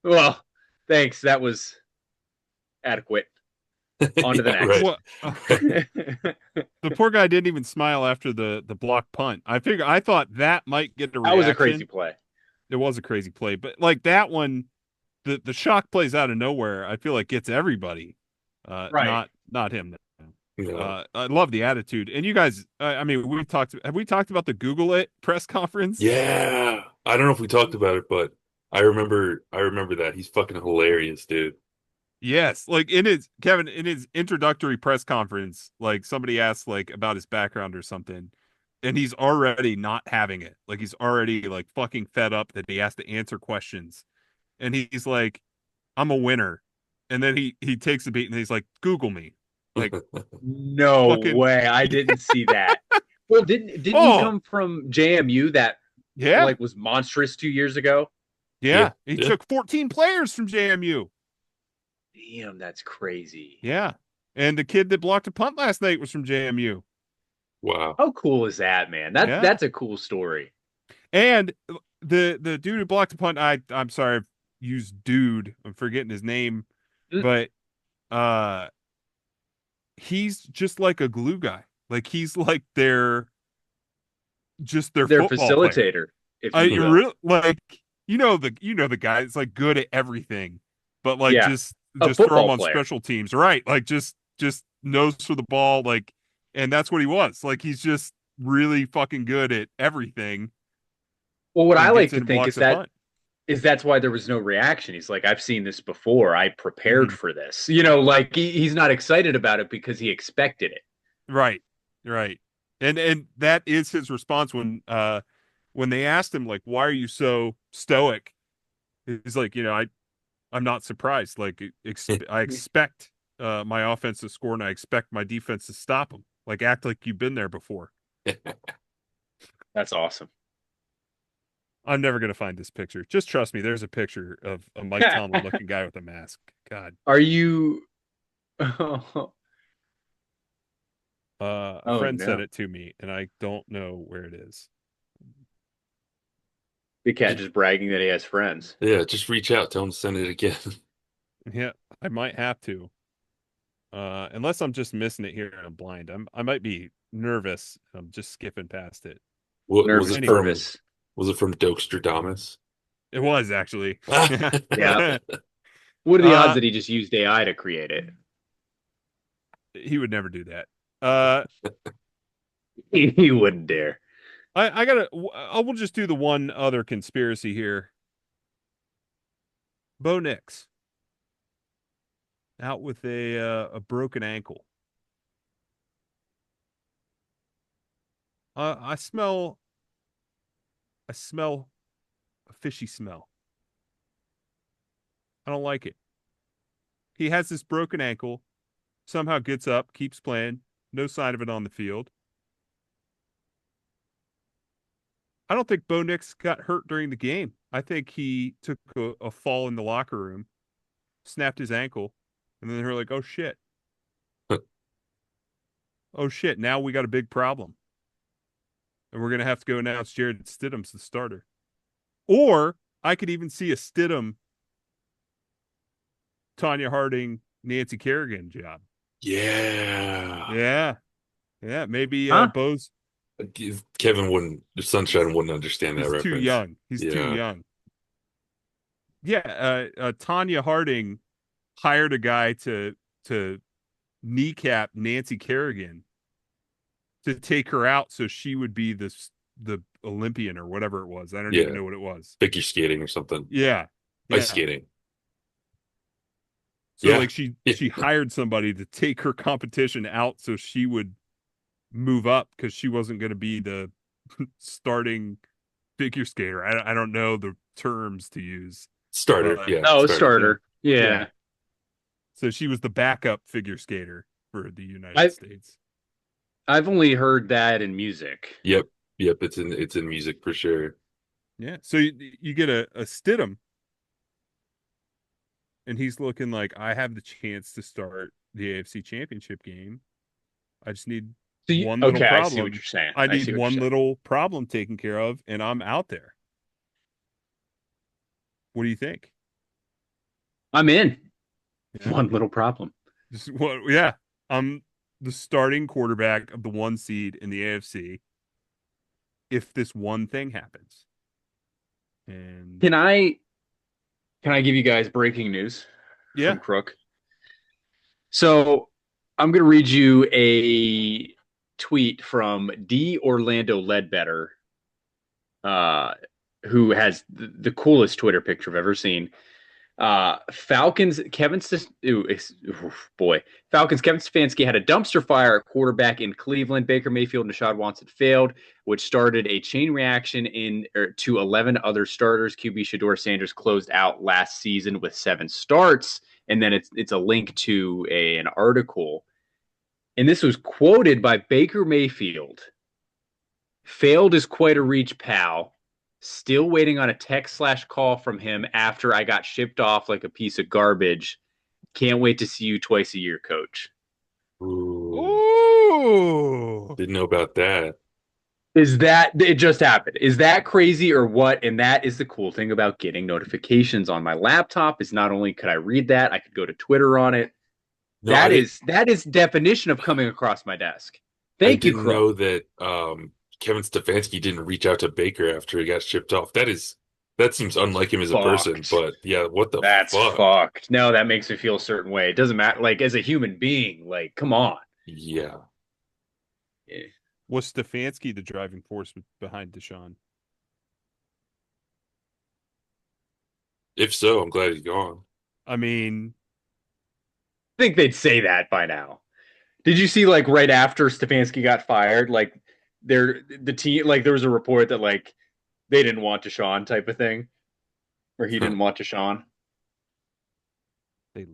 Well, thanks. That was adequate. On to the next. Right. The poor guy didn't even smile after the block punt. I thought that might get a reaction. That was a crazy play. It was a crazy play, but like that one, the shock plays out of nowhere. I feel like gets everybody. Right. Not him. No. I love the attitude. And you guys, I mean, have we talked about the GoogleIt press conference? Yeah. I don't know if we talked about it, but I remember that. He's fucking hilarious, dude. Yes. Like in his introductory press conference, like somebody asked like about his background or something, and he's already not having it. Like, he's already like fucking fed up that he has to answer questions. And he's like, I'm a winner. And then he takes a beat and he's like, Google me. Like, no way. I didn't see that. Well, didn't he come from JMU that like was monstrous 2 years ago? Yeah. He took 14 players from JMU. Damn, that's crazy. Yeah. And the kid that blocked a punt last night was from JMU. Wow. How cool is that, man? That's a cool story. And the dude who blocked a punt, I'm sorry, I've used dude. I'm forgetting his name. But he's just like a glue guy. Like, he's like their facilitator. If you will. Really, like, the guy that's like good at everything, but like just throw him on special teams, right? Like just nose for the ball, like, and that's what he was. Like, he's just really fucking good at everything. Well, what I like to think is that's why there was no reaction. He's like, I've seen this before. I prepared for this. Like he's not excited about it because he expected it. Right. And that is his response when they asked him, like, why are you so stoic? He's like, I'm not surprised. Like, I expect my offense to score, and I expect my defense to stop them. Like, act like you've been there before. That's awesome. I'm never going to find this picture. Just trust me. There's a picture of a Mike Tomlin looking guy with a mask. God. Are you? A friend sent it to me, and I don't know where it is. BigCat just bragging that he has friends. Yeah, just reach out. Tell him to send it again. Yeah, I might have to. Unless I'm just missing it here and I'm blind. I might be nervous. I'm just skipping past it. Nervous. Was it from Dokstradamus? It was, actually. Yeah. What are the odds that he just used AI to create it? He would never do that. He wouldn't dare. We'll just do the one other conspiracy here. Bo Nix out with a broken ankle. I smell a fishy smell. I don't like it. He has this broken ankle, somehow gets up, keeps playing, no sign of it on the field. I don't think Bo Nix got hurt during the game. I think he took a fall in the locker room, snapped his ankle, and then they were like, oh, shit. Oh, shit, now we got a big problem. And we're going to have to go announce Jared Stidham's the starter. Or I could even see a Stidham, Tanya Harding, Nancy Kerrigan job. Yeah. Yeah, maybe Huh? Bo's... Sunshine wouldn't understand that reference. He's too young. He's too young. Yeah, Tanya Harding hired a guy to kneecap Nancy Kerrigan to take her out so she would be the Olympian or whatever it was. I don't even know what it was. Figure skating or something. Yeah. Ice skating. So like she hired somebody to take her competition out so she would move up because she wasn't going to be the starting figure skater. I don't know the terms to use. Starter, Starter. Yeah. So she was the backup figure skater for the United States. I've only heard that in music. Yep. It's in music for sure. Yeah. So you get a Stidham, and he's looking like, I have the chance to start the AFC Championship game. I just need one little problem. I see what you're saying. I need one little problem taken care of, and I'm out there. What do you think? I'm in. Yeah. One little problem. I'm the starting quarterback of the 1 seed in the AFC. If this one thing happens, and can I give you guys breaking news? Yeah, from Crook. So I'm going to read you a tweet from D. Orlando Ledbetter, who has the coolest Twitter picture I've ever seen. Falcons Kevin Stefanski had a dumpster fire at quarterback in Cleveland. Baker Mayfield and Deshaun Watson failed, which started a chain reaction to 11 other starters. QB Shedeur Sanders closed out last season with 7 starts, and then it's a link to an article, and this was quoted by Baker Mayfield. Failed is quite a reach, pal. Still waiting on a text/call from him after I got shipped off like a piece of garbage. Can't wait to see you twice a year, coach. Ooh. Didn't know about that. It just happened. Is that crazy or what? And that is the cool thing about getting notifications on my laptop is not only could I read that, I could go to Twitter on it. No, that is definition of coming across my desk. Thank you, Crow. I didn't know that Kevin Stefanski didn't reach out to Baker after he got shipped off. That seems unlike him as a person, but yeah, what the That's fuck? Fucked. No, that makes me feel a certain way. It doesn't matter. Like, as a human being, like, come on. Yeah. Was Stefanski the driving force behind Deshaun? If so, I'm glad he's gone. I mean, I think they'd say that by now. Did you see, like, right after Stefanski got fired, like, the team, like, there was a report that, like, they didn't want Deshaun type of thing, or he didn't want Deshaun.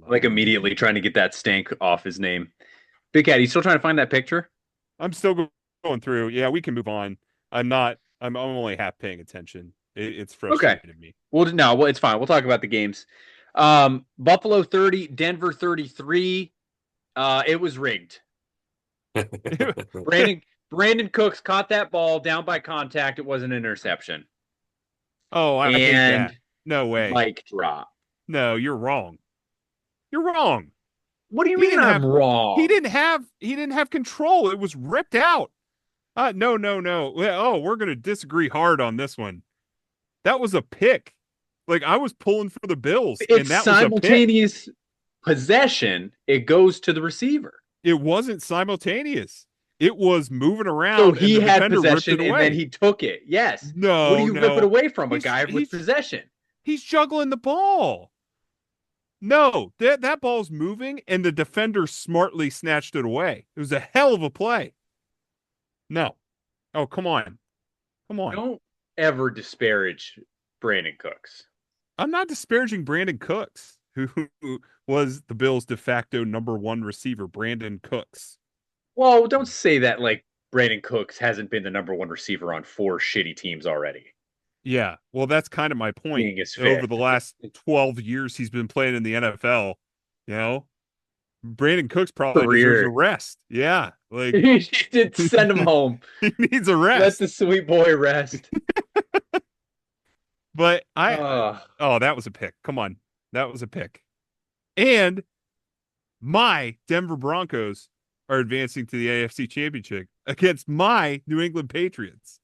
Like, immediately trying to get that stank off his name. Big Cat, you still trying to find that picture? I'm still going through. Yeah, we can move on. I'm only half paying attention. It's frustrating me. Well, it's fine. We'll talk about the games. Buffalo 30, Denver 33. It was rigged. Brandon Cooks caught that ball down by contact. It was an interception. Oh, I hate that. No way. Mic drop. No, you're wrong. You're wrong. What do you mean I'm wrong? He didn't have control. It was ripped out. No. Oh, we're going to disagree hard on this one. That was a pick. Like, I was pulling for the Bills. It's simultaneous possession. It goes to the receiver. It wasn't simultaneous. It was moving around. So and he the had defender ripped possession it and away. then he took it. Yes. No, what do you rip it away from? A He's- guy he's- with possession. He's juggling the ball. No, that ball's moving, and the defender smartly snatched it away. It was a hell of a play. No. Oh, come on. Come on. Don't ever disparage Brandon Cooks. I'm not disparaging Brandon Cooks, who was the Bills' de facto number one receiver, Brandon Cooks. Well, don't say that like Brandon Cooks hasn't been the number one receiver on 4 shitty teams already. Yeah, well, that's kind of my point. Being his Over fifth. the last 12 years he's been playing in the NFL, Brandon Cooks probably deserves a rest. Yeah, like He did send him home. he needs a rest. Let the sweet boy rest. But that was a pick. Come on. That was a pick. And my Denver Broncos are advancing to the AFC Championship against my New England Patriots.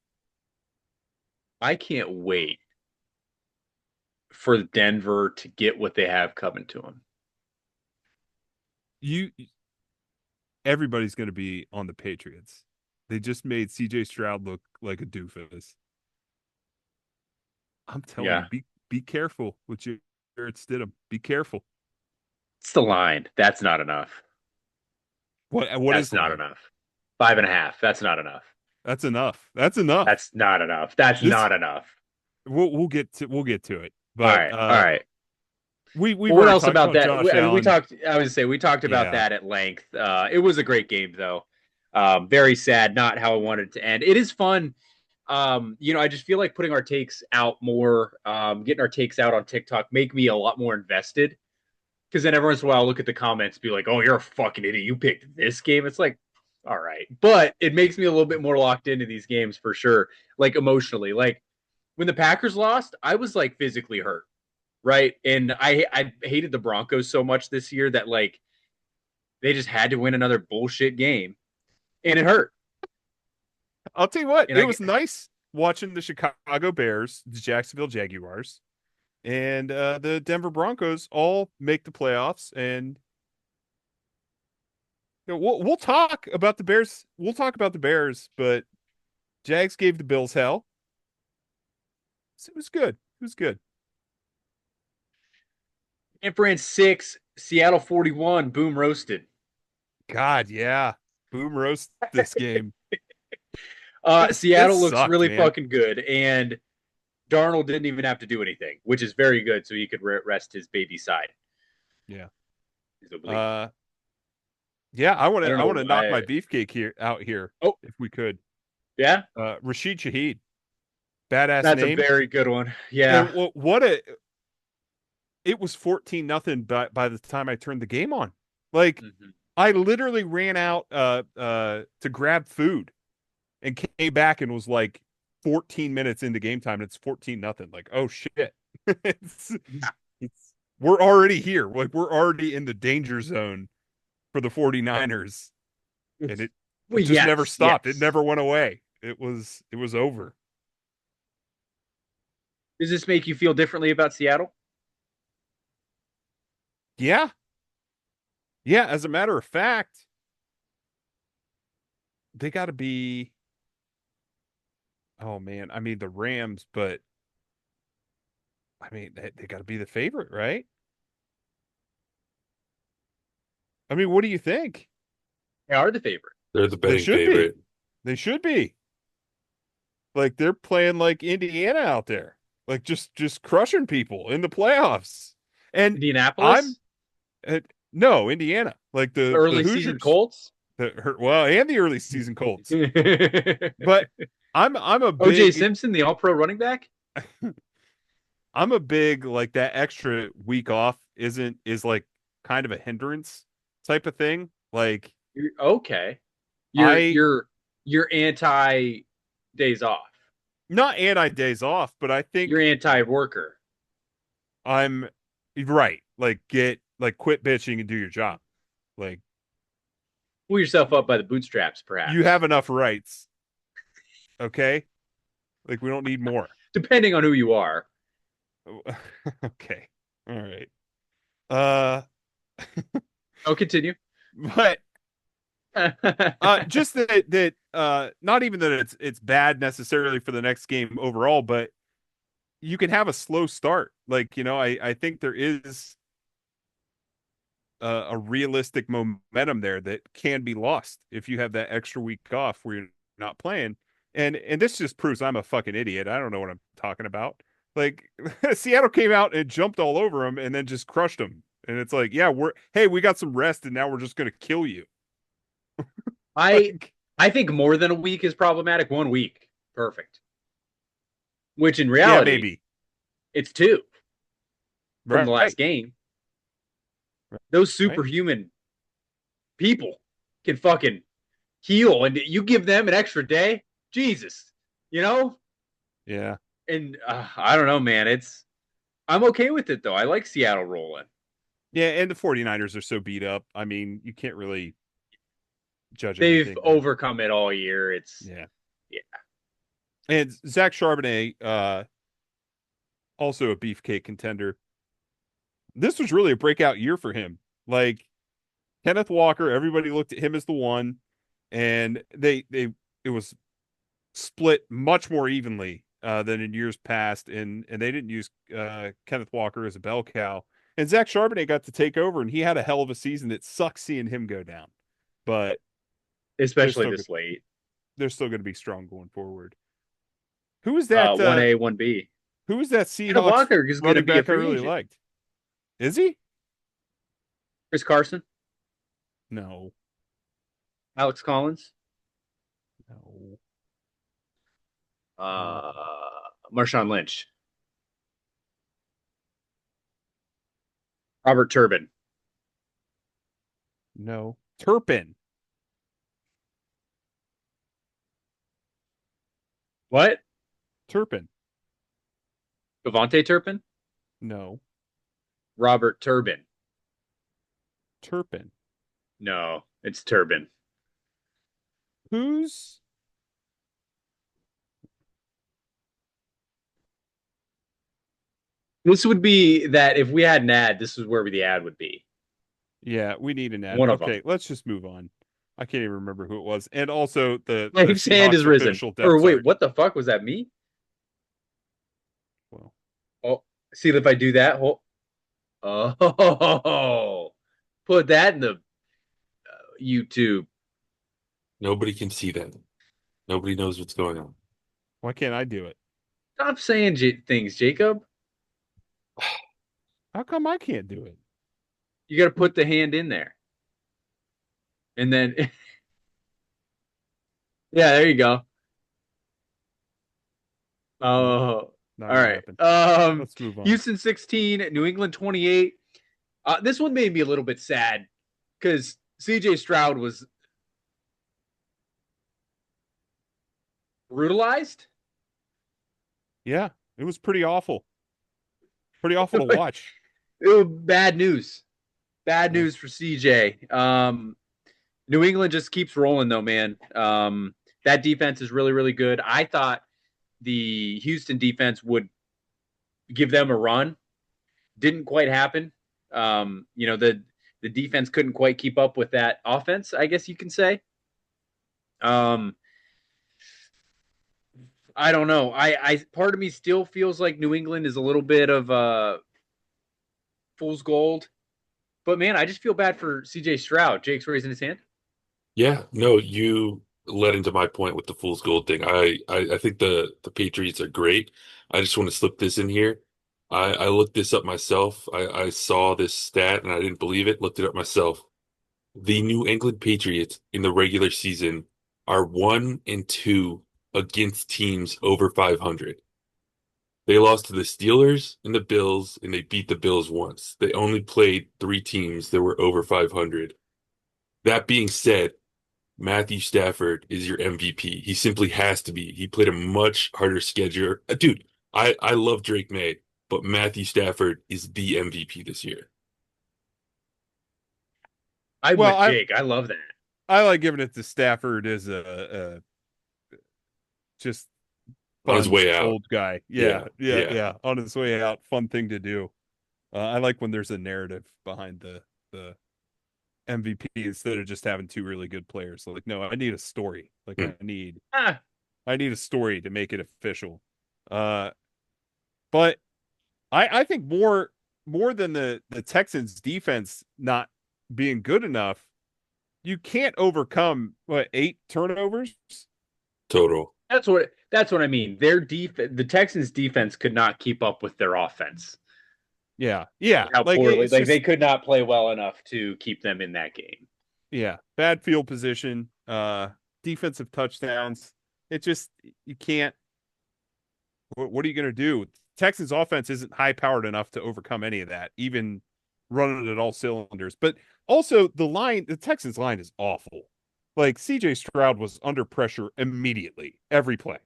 I can't wait for Denver to get what they have coming to them. Everybody's going to be on the Patriots. They just made CJ Stroud look like a doofus. I'm telling you, be careful with your Jarrett Stidham. Be careful. It's the line. That's not enough. What That's is not enough. 5.5. That's not enough. That's enough. That's enough. That's not enough. That's not enough. We'll get to it. But all right. We what else about that? We talked. I would say we talked about that at length. It was a great game, though. Very sad, not how I wanted it to end. It is fun. I just feel like putting our takes out more, getting our takes out on TikTok, make me a lot more invested. Because then every once in a while, I'll look at the comments, be like, "Oh, you're a fucking idiot! You picked this game." It's like, all right, but it makes me a little bit more locked into these games for sure. Like emotionally, like when the Packers lost, I was like physically hurt. Right. And I hated the Broncos so much this year that like they just had to win another bullshit game. And it hurt. I'll tell you what, it was nice watching the Chicago Bears, the Jacksonville Jaguars, and the Denver Broncos all make the playoffs. And we'll talk about the Bears. We'll talk about the Bears, but Jags gave the Bills hell. So it was good. It was good. San Fran 6, Seattle 41, boom roasted. God, yeah. Boom roast this game. Seattle looks really fucking good, and Darnold didn't even have to do anything, which is very good, so he could rest his baby side. Yeah. I want to knock my beefcake out here. Oh, if we could. Yeah. Rashid Shaheed. Badass That's name. A very good one. Yeah. And it was 14-0 by the time I turned the game on. Like I literally ran out to grab food and came back and was like 14 minutes into game time and it's 14-0. Like, oh shit. We're already here. Like we're already in the danger zone for the 49ers. And it just never stopped. Yes. It never went away. It was over. Does this make you feel differently about Seattle? Yeah. Yeah, as a matter of fact, they got to be, oh man, I mean the Rams, but I mean they got to be the favorite, right? I mean, what do you think? They are the favorite. They're the betting favorite. They should be. Like they're playing like Indiana out there, like just crushing people in the playoffs. And Indianapolis? No, Indiana. Like the early Hoosiers, season Colts. And the early season Colts. But I'm a big OJ Simpson, the All-Pro running back. I'm a big like that extra week off is like kind of a hindrance type of thing. Like you're anti days off. Not anti days off, but I think you're anti-worker. I'm right. Like quit bitching and do your job. Like pull yourself up by the bootstraps, perhaps. You have enough rights. Okay? Like we don't need more. Depending on who you are. Okay. All right. I'll continue. But Just that not even that it's bad necessarily for the next game overall, but you can have a slow start. Like, I think there is a realistic momentum there that can be lost if you have that extra week off where you're not playing. And this just proves I'm a fucking idiot. I don't know what I'm talking about. Like Seattle came out and jumped all over them and then just crushed them. And it's like, yeah, we got some rest and now we're just gonna kill you. I think more than a week is problematic. 1 week, perfect. Which in reality, maybe it's 2 from the last right. game. Those superhuman people can fucking heal, and you give them an extra day, Jesus, Yeah. And I don't know, man. I'm okay with it though. I like Seattle rolling. Yeah, and the 49ers are so beat up. I mean, you can't really judge They've anything. overcome it all year. Yeah. Yeah. And Zach Charbonnet, also a beefcake contender. This was really a breakout year for him. Like Kenneth Walker, everybody looked at him as the one, and it was split much more evenly than in years past, and they didn't use Kenneth Walker as a bell cow. And Zach Charbonnet got to take over, and he had a hell of a season. It sucks seeing him go down, but especially this late. They're still going to be strong going forward. Who is that? 1A, 1B. Who is that Seahawks Kenneth Walker is going to be a free I really agent. liked? Is he? Chris Carson? No. Alex Collins? No. Marshawn Lynch. Robert Turbin. No. Turpin. What? Turpin. Devontae Turpin? No. Robert Turbin. Turpin. No, it's Turbin. Who's? This would be that if we had an ad, this is where the ad would be. Yeah, we need an ad. One of okay, them. let's just move on. I can't even remember who it was. And also the Dave's hand is risen. Or wait, what the fuck was that? Me? Well, oh, see if I do that. Oh, put that in the YouTube. Nobody can see that. Nobody knows what's going on. Why can't I do it? Stop saying things, Jacob. How come I can't do it? You got to put the hand in there. And then, yeah, there you go. Oh, all right. Let's move on. Houston 16, New England 28. This one made me a little bit sad because CJ Stroud was brutalized. Yeah, it was pretty awful. Pretty awful to watch. It was bad news. Bad news for CJ. New England just keeps rolling though, man. That defense is really, really good. I thought the Houston defense would give them a run. Didn't quite happen. The defense couldn't quite keep up with that offense, I guess you can say. I don't know. I part of me still feels like New England is a little bit of fool's gold. But man, I just feel bad for CJ Stroud. Jake's raising his hand. Yeah, no, you led into my point with the fool's gold thing. I think the Patriots are great. I just want to slip this in here. I looked this up myself. I saw this stat and I didn't believe it. Looked it up myself. The New England Patriots in the regular season are 1-2 against teams over 500. They lost to the Steelers and the Bills, and they beat the Bills once. They only played 3 teams that were over 500. That being said, Matthew Stafford is your MVP. He simply has to be. He played a much harder schedule. Dude, I love Drake May, but Matthew Stafford is the MVP this year. I'm with Jake. I love that. I like giving it to Stafford as a just on his way out. Old guy. Yeah. On his way out. Fun thing to do. I like when there's a narrative behind the MVP instead of just having two really good players. Like, no, I need a story. Like, Hmm. I need a story to make it official. But I think more than the Texans defense not being good enough, you can't overcome 8 turnovers. Total. That's what I mean. The Texans defense could not keep up with their offense. Yeah. How Like poorly, it's like just, they could not play well enough to keep them in that game. yeah, bad field position, defensive touchdowns. It just you can't. What are you going to do? Texans offense isn't high powered enough to overcome any of that, even running at all cylinders. But also the Texans line is awful. Like CJ Stroud was under pressure immediately, every play.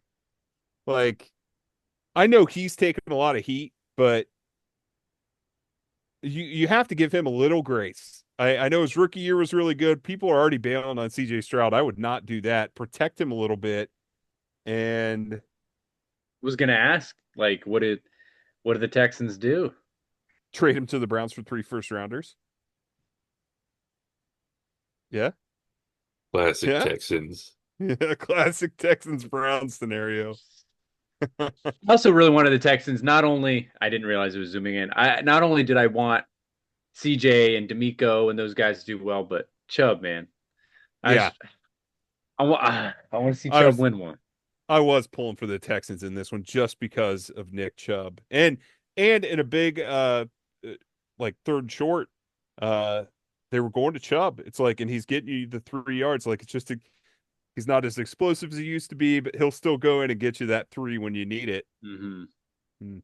Like I know he's taken a lot of heat, but you have to give him a little grace. I know his rookie year was really good. People are already bailing on CJ Stroud. I would not do that. Protect him a little bit. And Was going to ask, like, what did the Texans do? trade him to the Browns for 3 first-rounders. Yeah. Classic Yeah. Texans. Yeah, classic Texans Browns scenario. I also really wanted the Texans. Not only I didn't realize it was zooming in. Not only did I want CJ and D'Amico and those guys to do well, but Chubb, man. Yeah. I want to see I Chubb was win one. I was pulling for the Texans in this one just because of Nick Chubb. And in a big like third short, they were going to Chubb. It's like, and he's getting you the 3 yards. Like it's just he's not as explosive as he used to be, but he'll still go in and get you that 3 when you need it. Mm-hmm.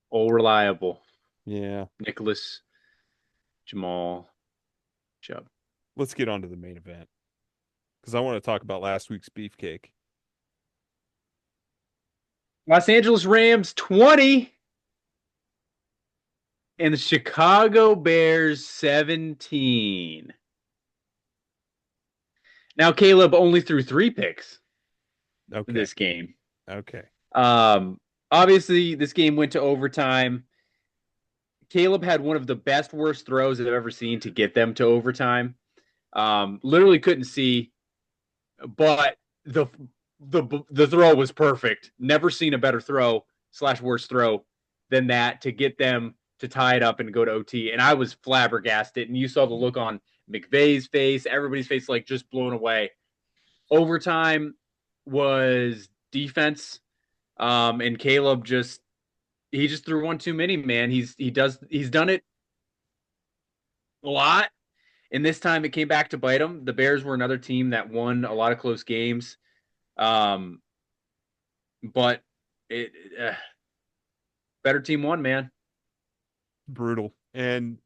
All reliable. Yeah. Nicholas Jamal Chubb. Let's get on to the main event because I want to talk about last week's beefcake. Los Angeles Rams 20 and the Chicago Bears 17. Now Caleb only threw 3 picks in this game. Okay. Obviously this game went to overtime. Caleb had one of the best worst throws I've ever seen to get them to overtime. Literally couldn't see, but the throw was perfect. Never seen a better throw / worse throw than that to get them to tie it up and go to OT. And I was flabbergasted. And you saw the look on McVay's face, everybody's face, like just blown away. Overtime was defense. And Caleb just threw one too many, man. He's done it a lot. And this time it came back to bite him. The Bears were another team that won a lot of close games. But better team won, man. Brutal. And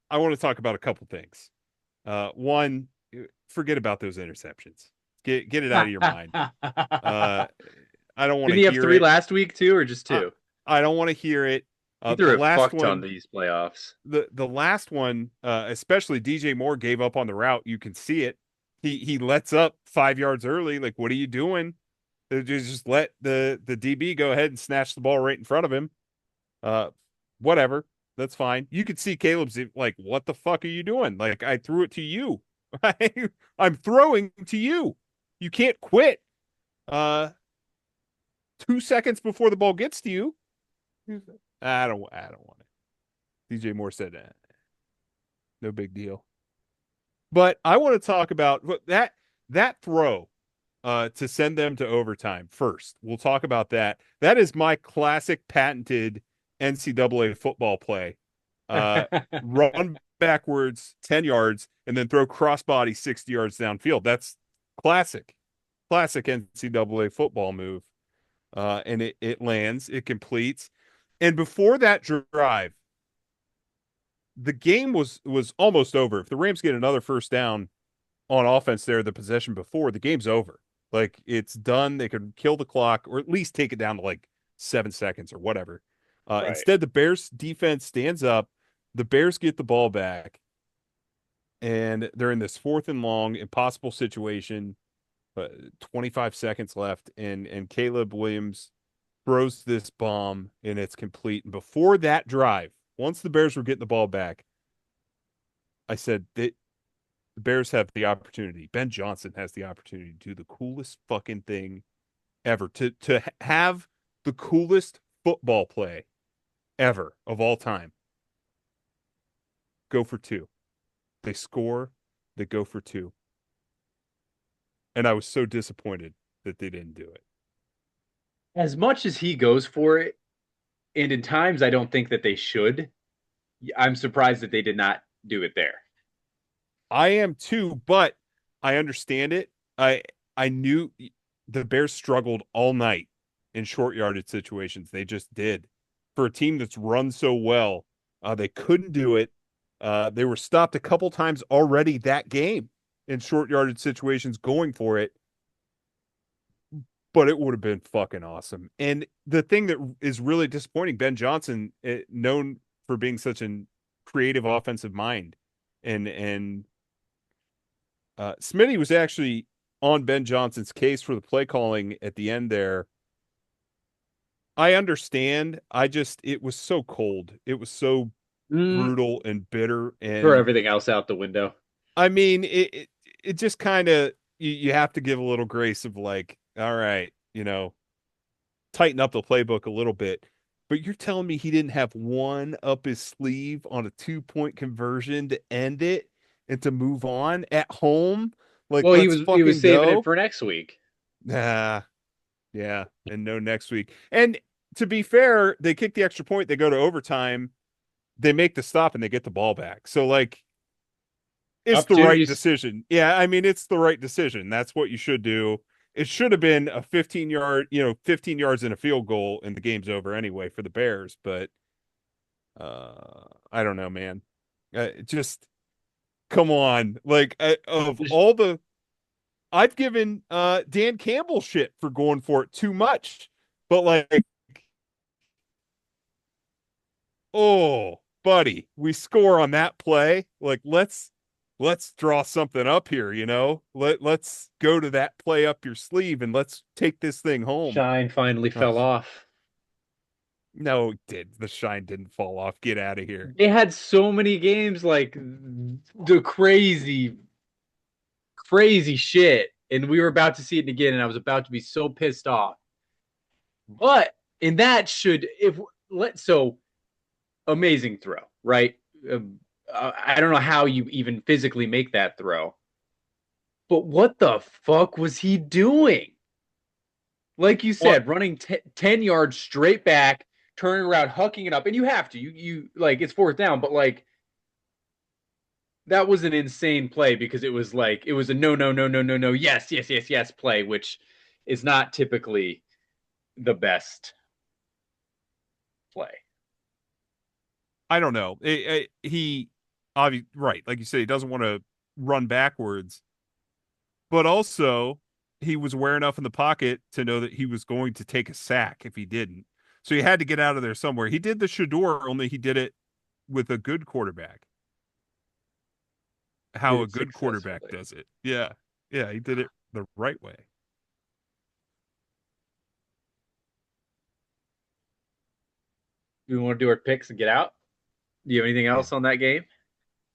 I want to talk about a couple things. One, forget about those interceptions. Get it out of your mind. I don't want to hear it. Did he have 3 last week too, or just 2? I don't want to hear it. He threw a fuck ton these playoffs. The last one, especially DJ Moore gave up on the route. You can see it. He lets up 5 yards early. Like, what are you doing? Just let the DB go ahead and snatch the ball right in front of him. Whatever. That's fine. You could see Caleb's like, what the fuck are you doing? Like, I threw it to you. I'm throwing to you. You can't quit. 2 seconds before the ball gets to you. I don't want it. DJ Moore said that. No big deal. But I want to talk about that throw to send them to overtime first. We'll talk about that. That is my classic patented NCAA football play. Run backwards 10 yards and then throw crossbody 60 yards downfield. That's classic NCAA football move. And it lands, it completes. And before that drive, the game was almost over. If the Rams get another first down on offense there, the possession before, the game's over. Like, it's done. They could kill the clock or at least take it down to like 7 seconds or whatever. Right. Instead, the Bears defense stands up. The Bears get the ball back. And they're in this 4th and long, impossible situation. 25 seconds left. And Caleb Williams throws this bomb and it's complete. And before that drive, once the Bears were getting the ball back, I said that the Bears have the opportunity. Ben Johnson has the opportunity to do the coolest fucking thing ever. To have the coolest football play ever of all time. Go for two. They score, they go for two. And I was so disappointed that they didn't do it. As much as he goes for it, and in times I don't think that they should, I'm surprised that they did not do it there. I am too, but I understand it. I knew the Bears struggled all night in short yardage situations. They just did. For a team that's run so well, they couldn't do it. They were stopped a couple times already that game in short yardage situations going for it. But it would have been fucking awesome. And the thing that is really disappointing, Ben Johnson, known for being such a creative offensive mind, and Smitty was actually on Ben Johnson's case for the play calling at the end there. I understand. It was so cold. It was so brutal and bitter, and throw everything else out the window. I mean, it just kind of, you have to give a little grace of like, all right, tighten up the playbook a little bit. But you're telling me he didn't have one up his sleeve on a 2-point conversion to end it and to move on at home? Like, well, he let's was saving go. it for next week. Yeah, and no next week. And to be fair, they kick the extra point, they go to overtime, they make the stop, and they get the ball back. So, like, it's the right decision. Yeah, I mean, it's the right decision. That's what you should do. It should have been a 15 yards and a field goal, and the game's over anyway for the Bears. But I don't know, man. Just come on. Like, of all the, I've given Dan Campbell shit for going for it too much. But like, oh, buddy, we score on that play. Like, let's draw something up here, let's go to that play up your sleeve and let's take this thing home. Shine finally fell off. No, it did. The shine didn't fall off. Get out of here. They had so many games like the crazy shit, and we were about to see it again, and I was about to be so pissed off. But in that so amazing throw, right? I don't know how you even physically make that throw. But what the fuck was he doing? Like you said, running 10 yards straight back, turning around, hucking it up. And you have to. You like, it's fourth down, but like, that was an insane play because it was a no, yes play, which is not typically the best play. I don't know. He obviously, right, like you say, he doesn't want to run backwards, but also he was aware enough in the pocket to know that he was going to take a sack if he didn't. So he had to get out of there somewhere. He did the Shador, only he did it with a good quarterback. How a good quarterback does it. Yeah, he did it the right way. We want to do our picks and get out? Do you have anything else on that game?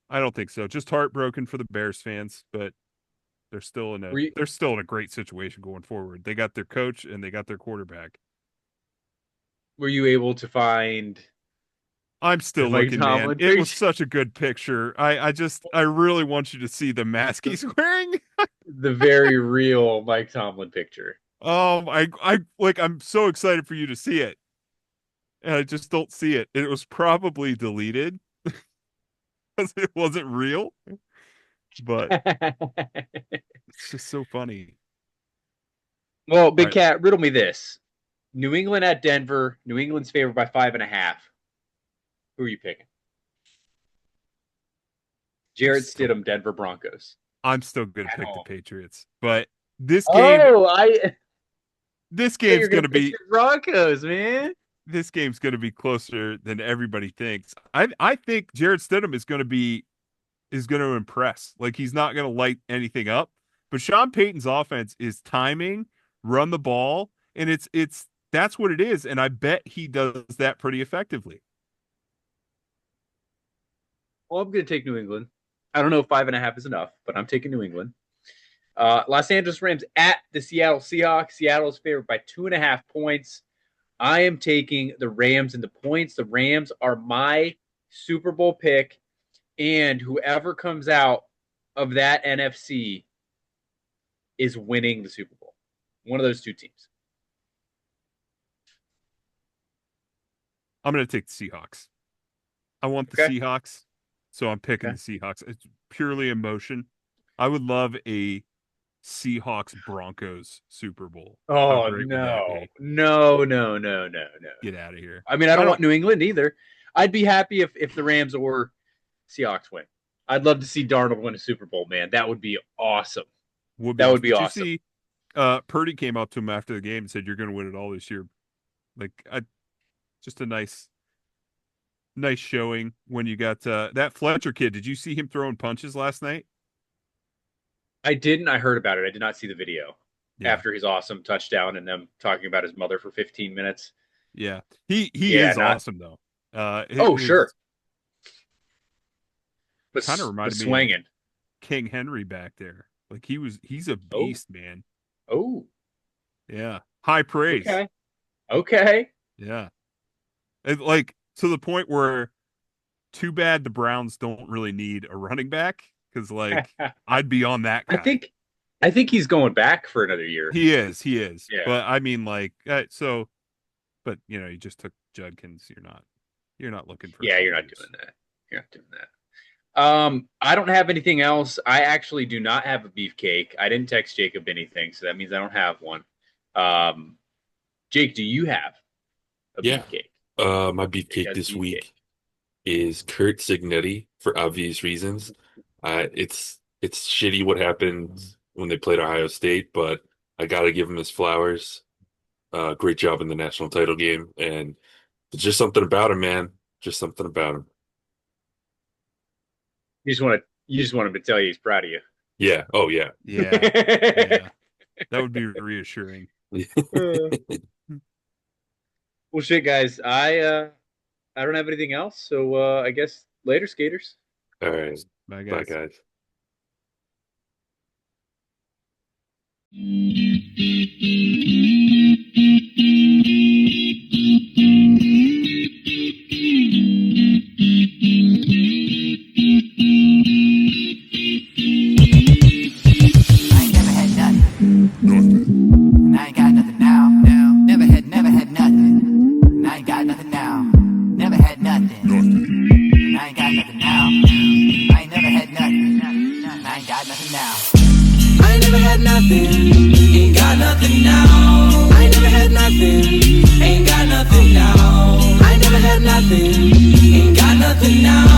I don't think so. Just heartbroken for the Bears fans, but they're still in a great situation going forward. They got their coach and they got their quarterback. Were you able to find? I'm still looking, man. It was such a good picture. I really want you to see the mask he's wearing. The very real Mike Tomlin picture. I'm so excited for you to see it. And I just don't see it. It was probably deleted because it wasn't real. But it's just so funny. Well, Big Cat, riddle me this. New England at Denver. New England's favored by 5.5. Who are you picking? Jarrett Stidham, Denver Broncos. I'm still going to pick the Patriots. But this game... This game's going to be... Broncos, man. This game's going to be closer than everybody thinks. I think Jarrett Stidham is going to impress. Like, he's not going to light anything up. But Sean Payton's offense is timing, run the ball, and that's what it is. And I bet he does that pretty effectively. Well, I'm going to take New England. I don't know if 5.5 is enough, but I'm taking New England. Los Angeles Rams at the Seattle Seahawks. Seattle is favored by 2.5 points. I am taking the Rams in the points. The Rams are my Super Bowl pick, and whoever comes out of that NFC is winning the Super Bowl. One of those two teams. I'm going to take the Seahawks. I want the Seahawks, so I'm picking the Seahawks. It's purely emotion. I would love a Seahawks-Broncos Super Bowl. Oh, no. No. Get out of here. I mean, I don't want New England either. I'd be happy if the Rams or Seahawks win. I'd love to see Darnold win a Super Bowl, man. That would be awesome. That would be awesome. You see, Purdy came up to him after the game and said, "You're going to win it all this year." Like, just a nice showing when you got that Fletcher kid. Did you see him throwing punches last night? I didn't. I heard about it. I did not see the video after his awesome touchdown and them talking about his mother for 15 minutes. Yeah, he is awesome though. Sure. But kind of reminded me of King Henry back there. Like he's a beast, man. Oh, yeah. High praise. Okay. Yeah. Like to the point where too bad the Browns don't really need a running back because like I'd be on that guy. I think he's going back for another year. He is. Yeah. But I mean but you just took Judkins. You're not looking for you're not doing that. I don't have anything else. I actually do not have a beefcake. I didn't text Jacob anything, so that means I don't have one. Jake, do you have a beefcake? My beefcake this week is Curt Cignetti for obvious reasons. It's shitty what happened when they played Ohio State, but I got to give him his flowers. Great job in the national title game, and it's just something about him, man. Just something about him. You just want him to tell you he's proud of you. Yeah. Oh yeah. Yeah. That would be reassuring. Well, shit, guys. I don't have anything else, so I guess later, skaters. All right. Bye, guys. Bye, guys. Ain't got nothing now. I ain't never had nothing. Ain't got nothing now. I ain't never had nothing. Ain't got nothing now.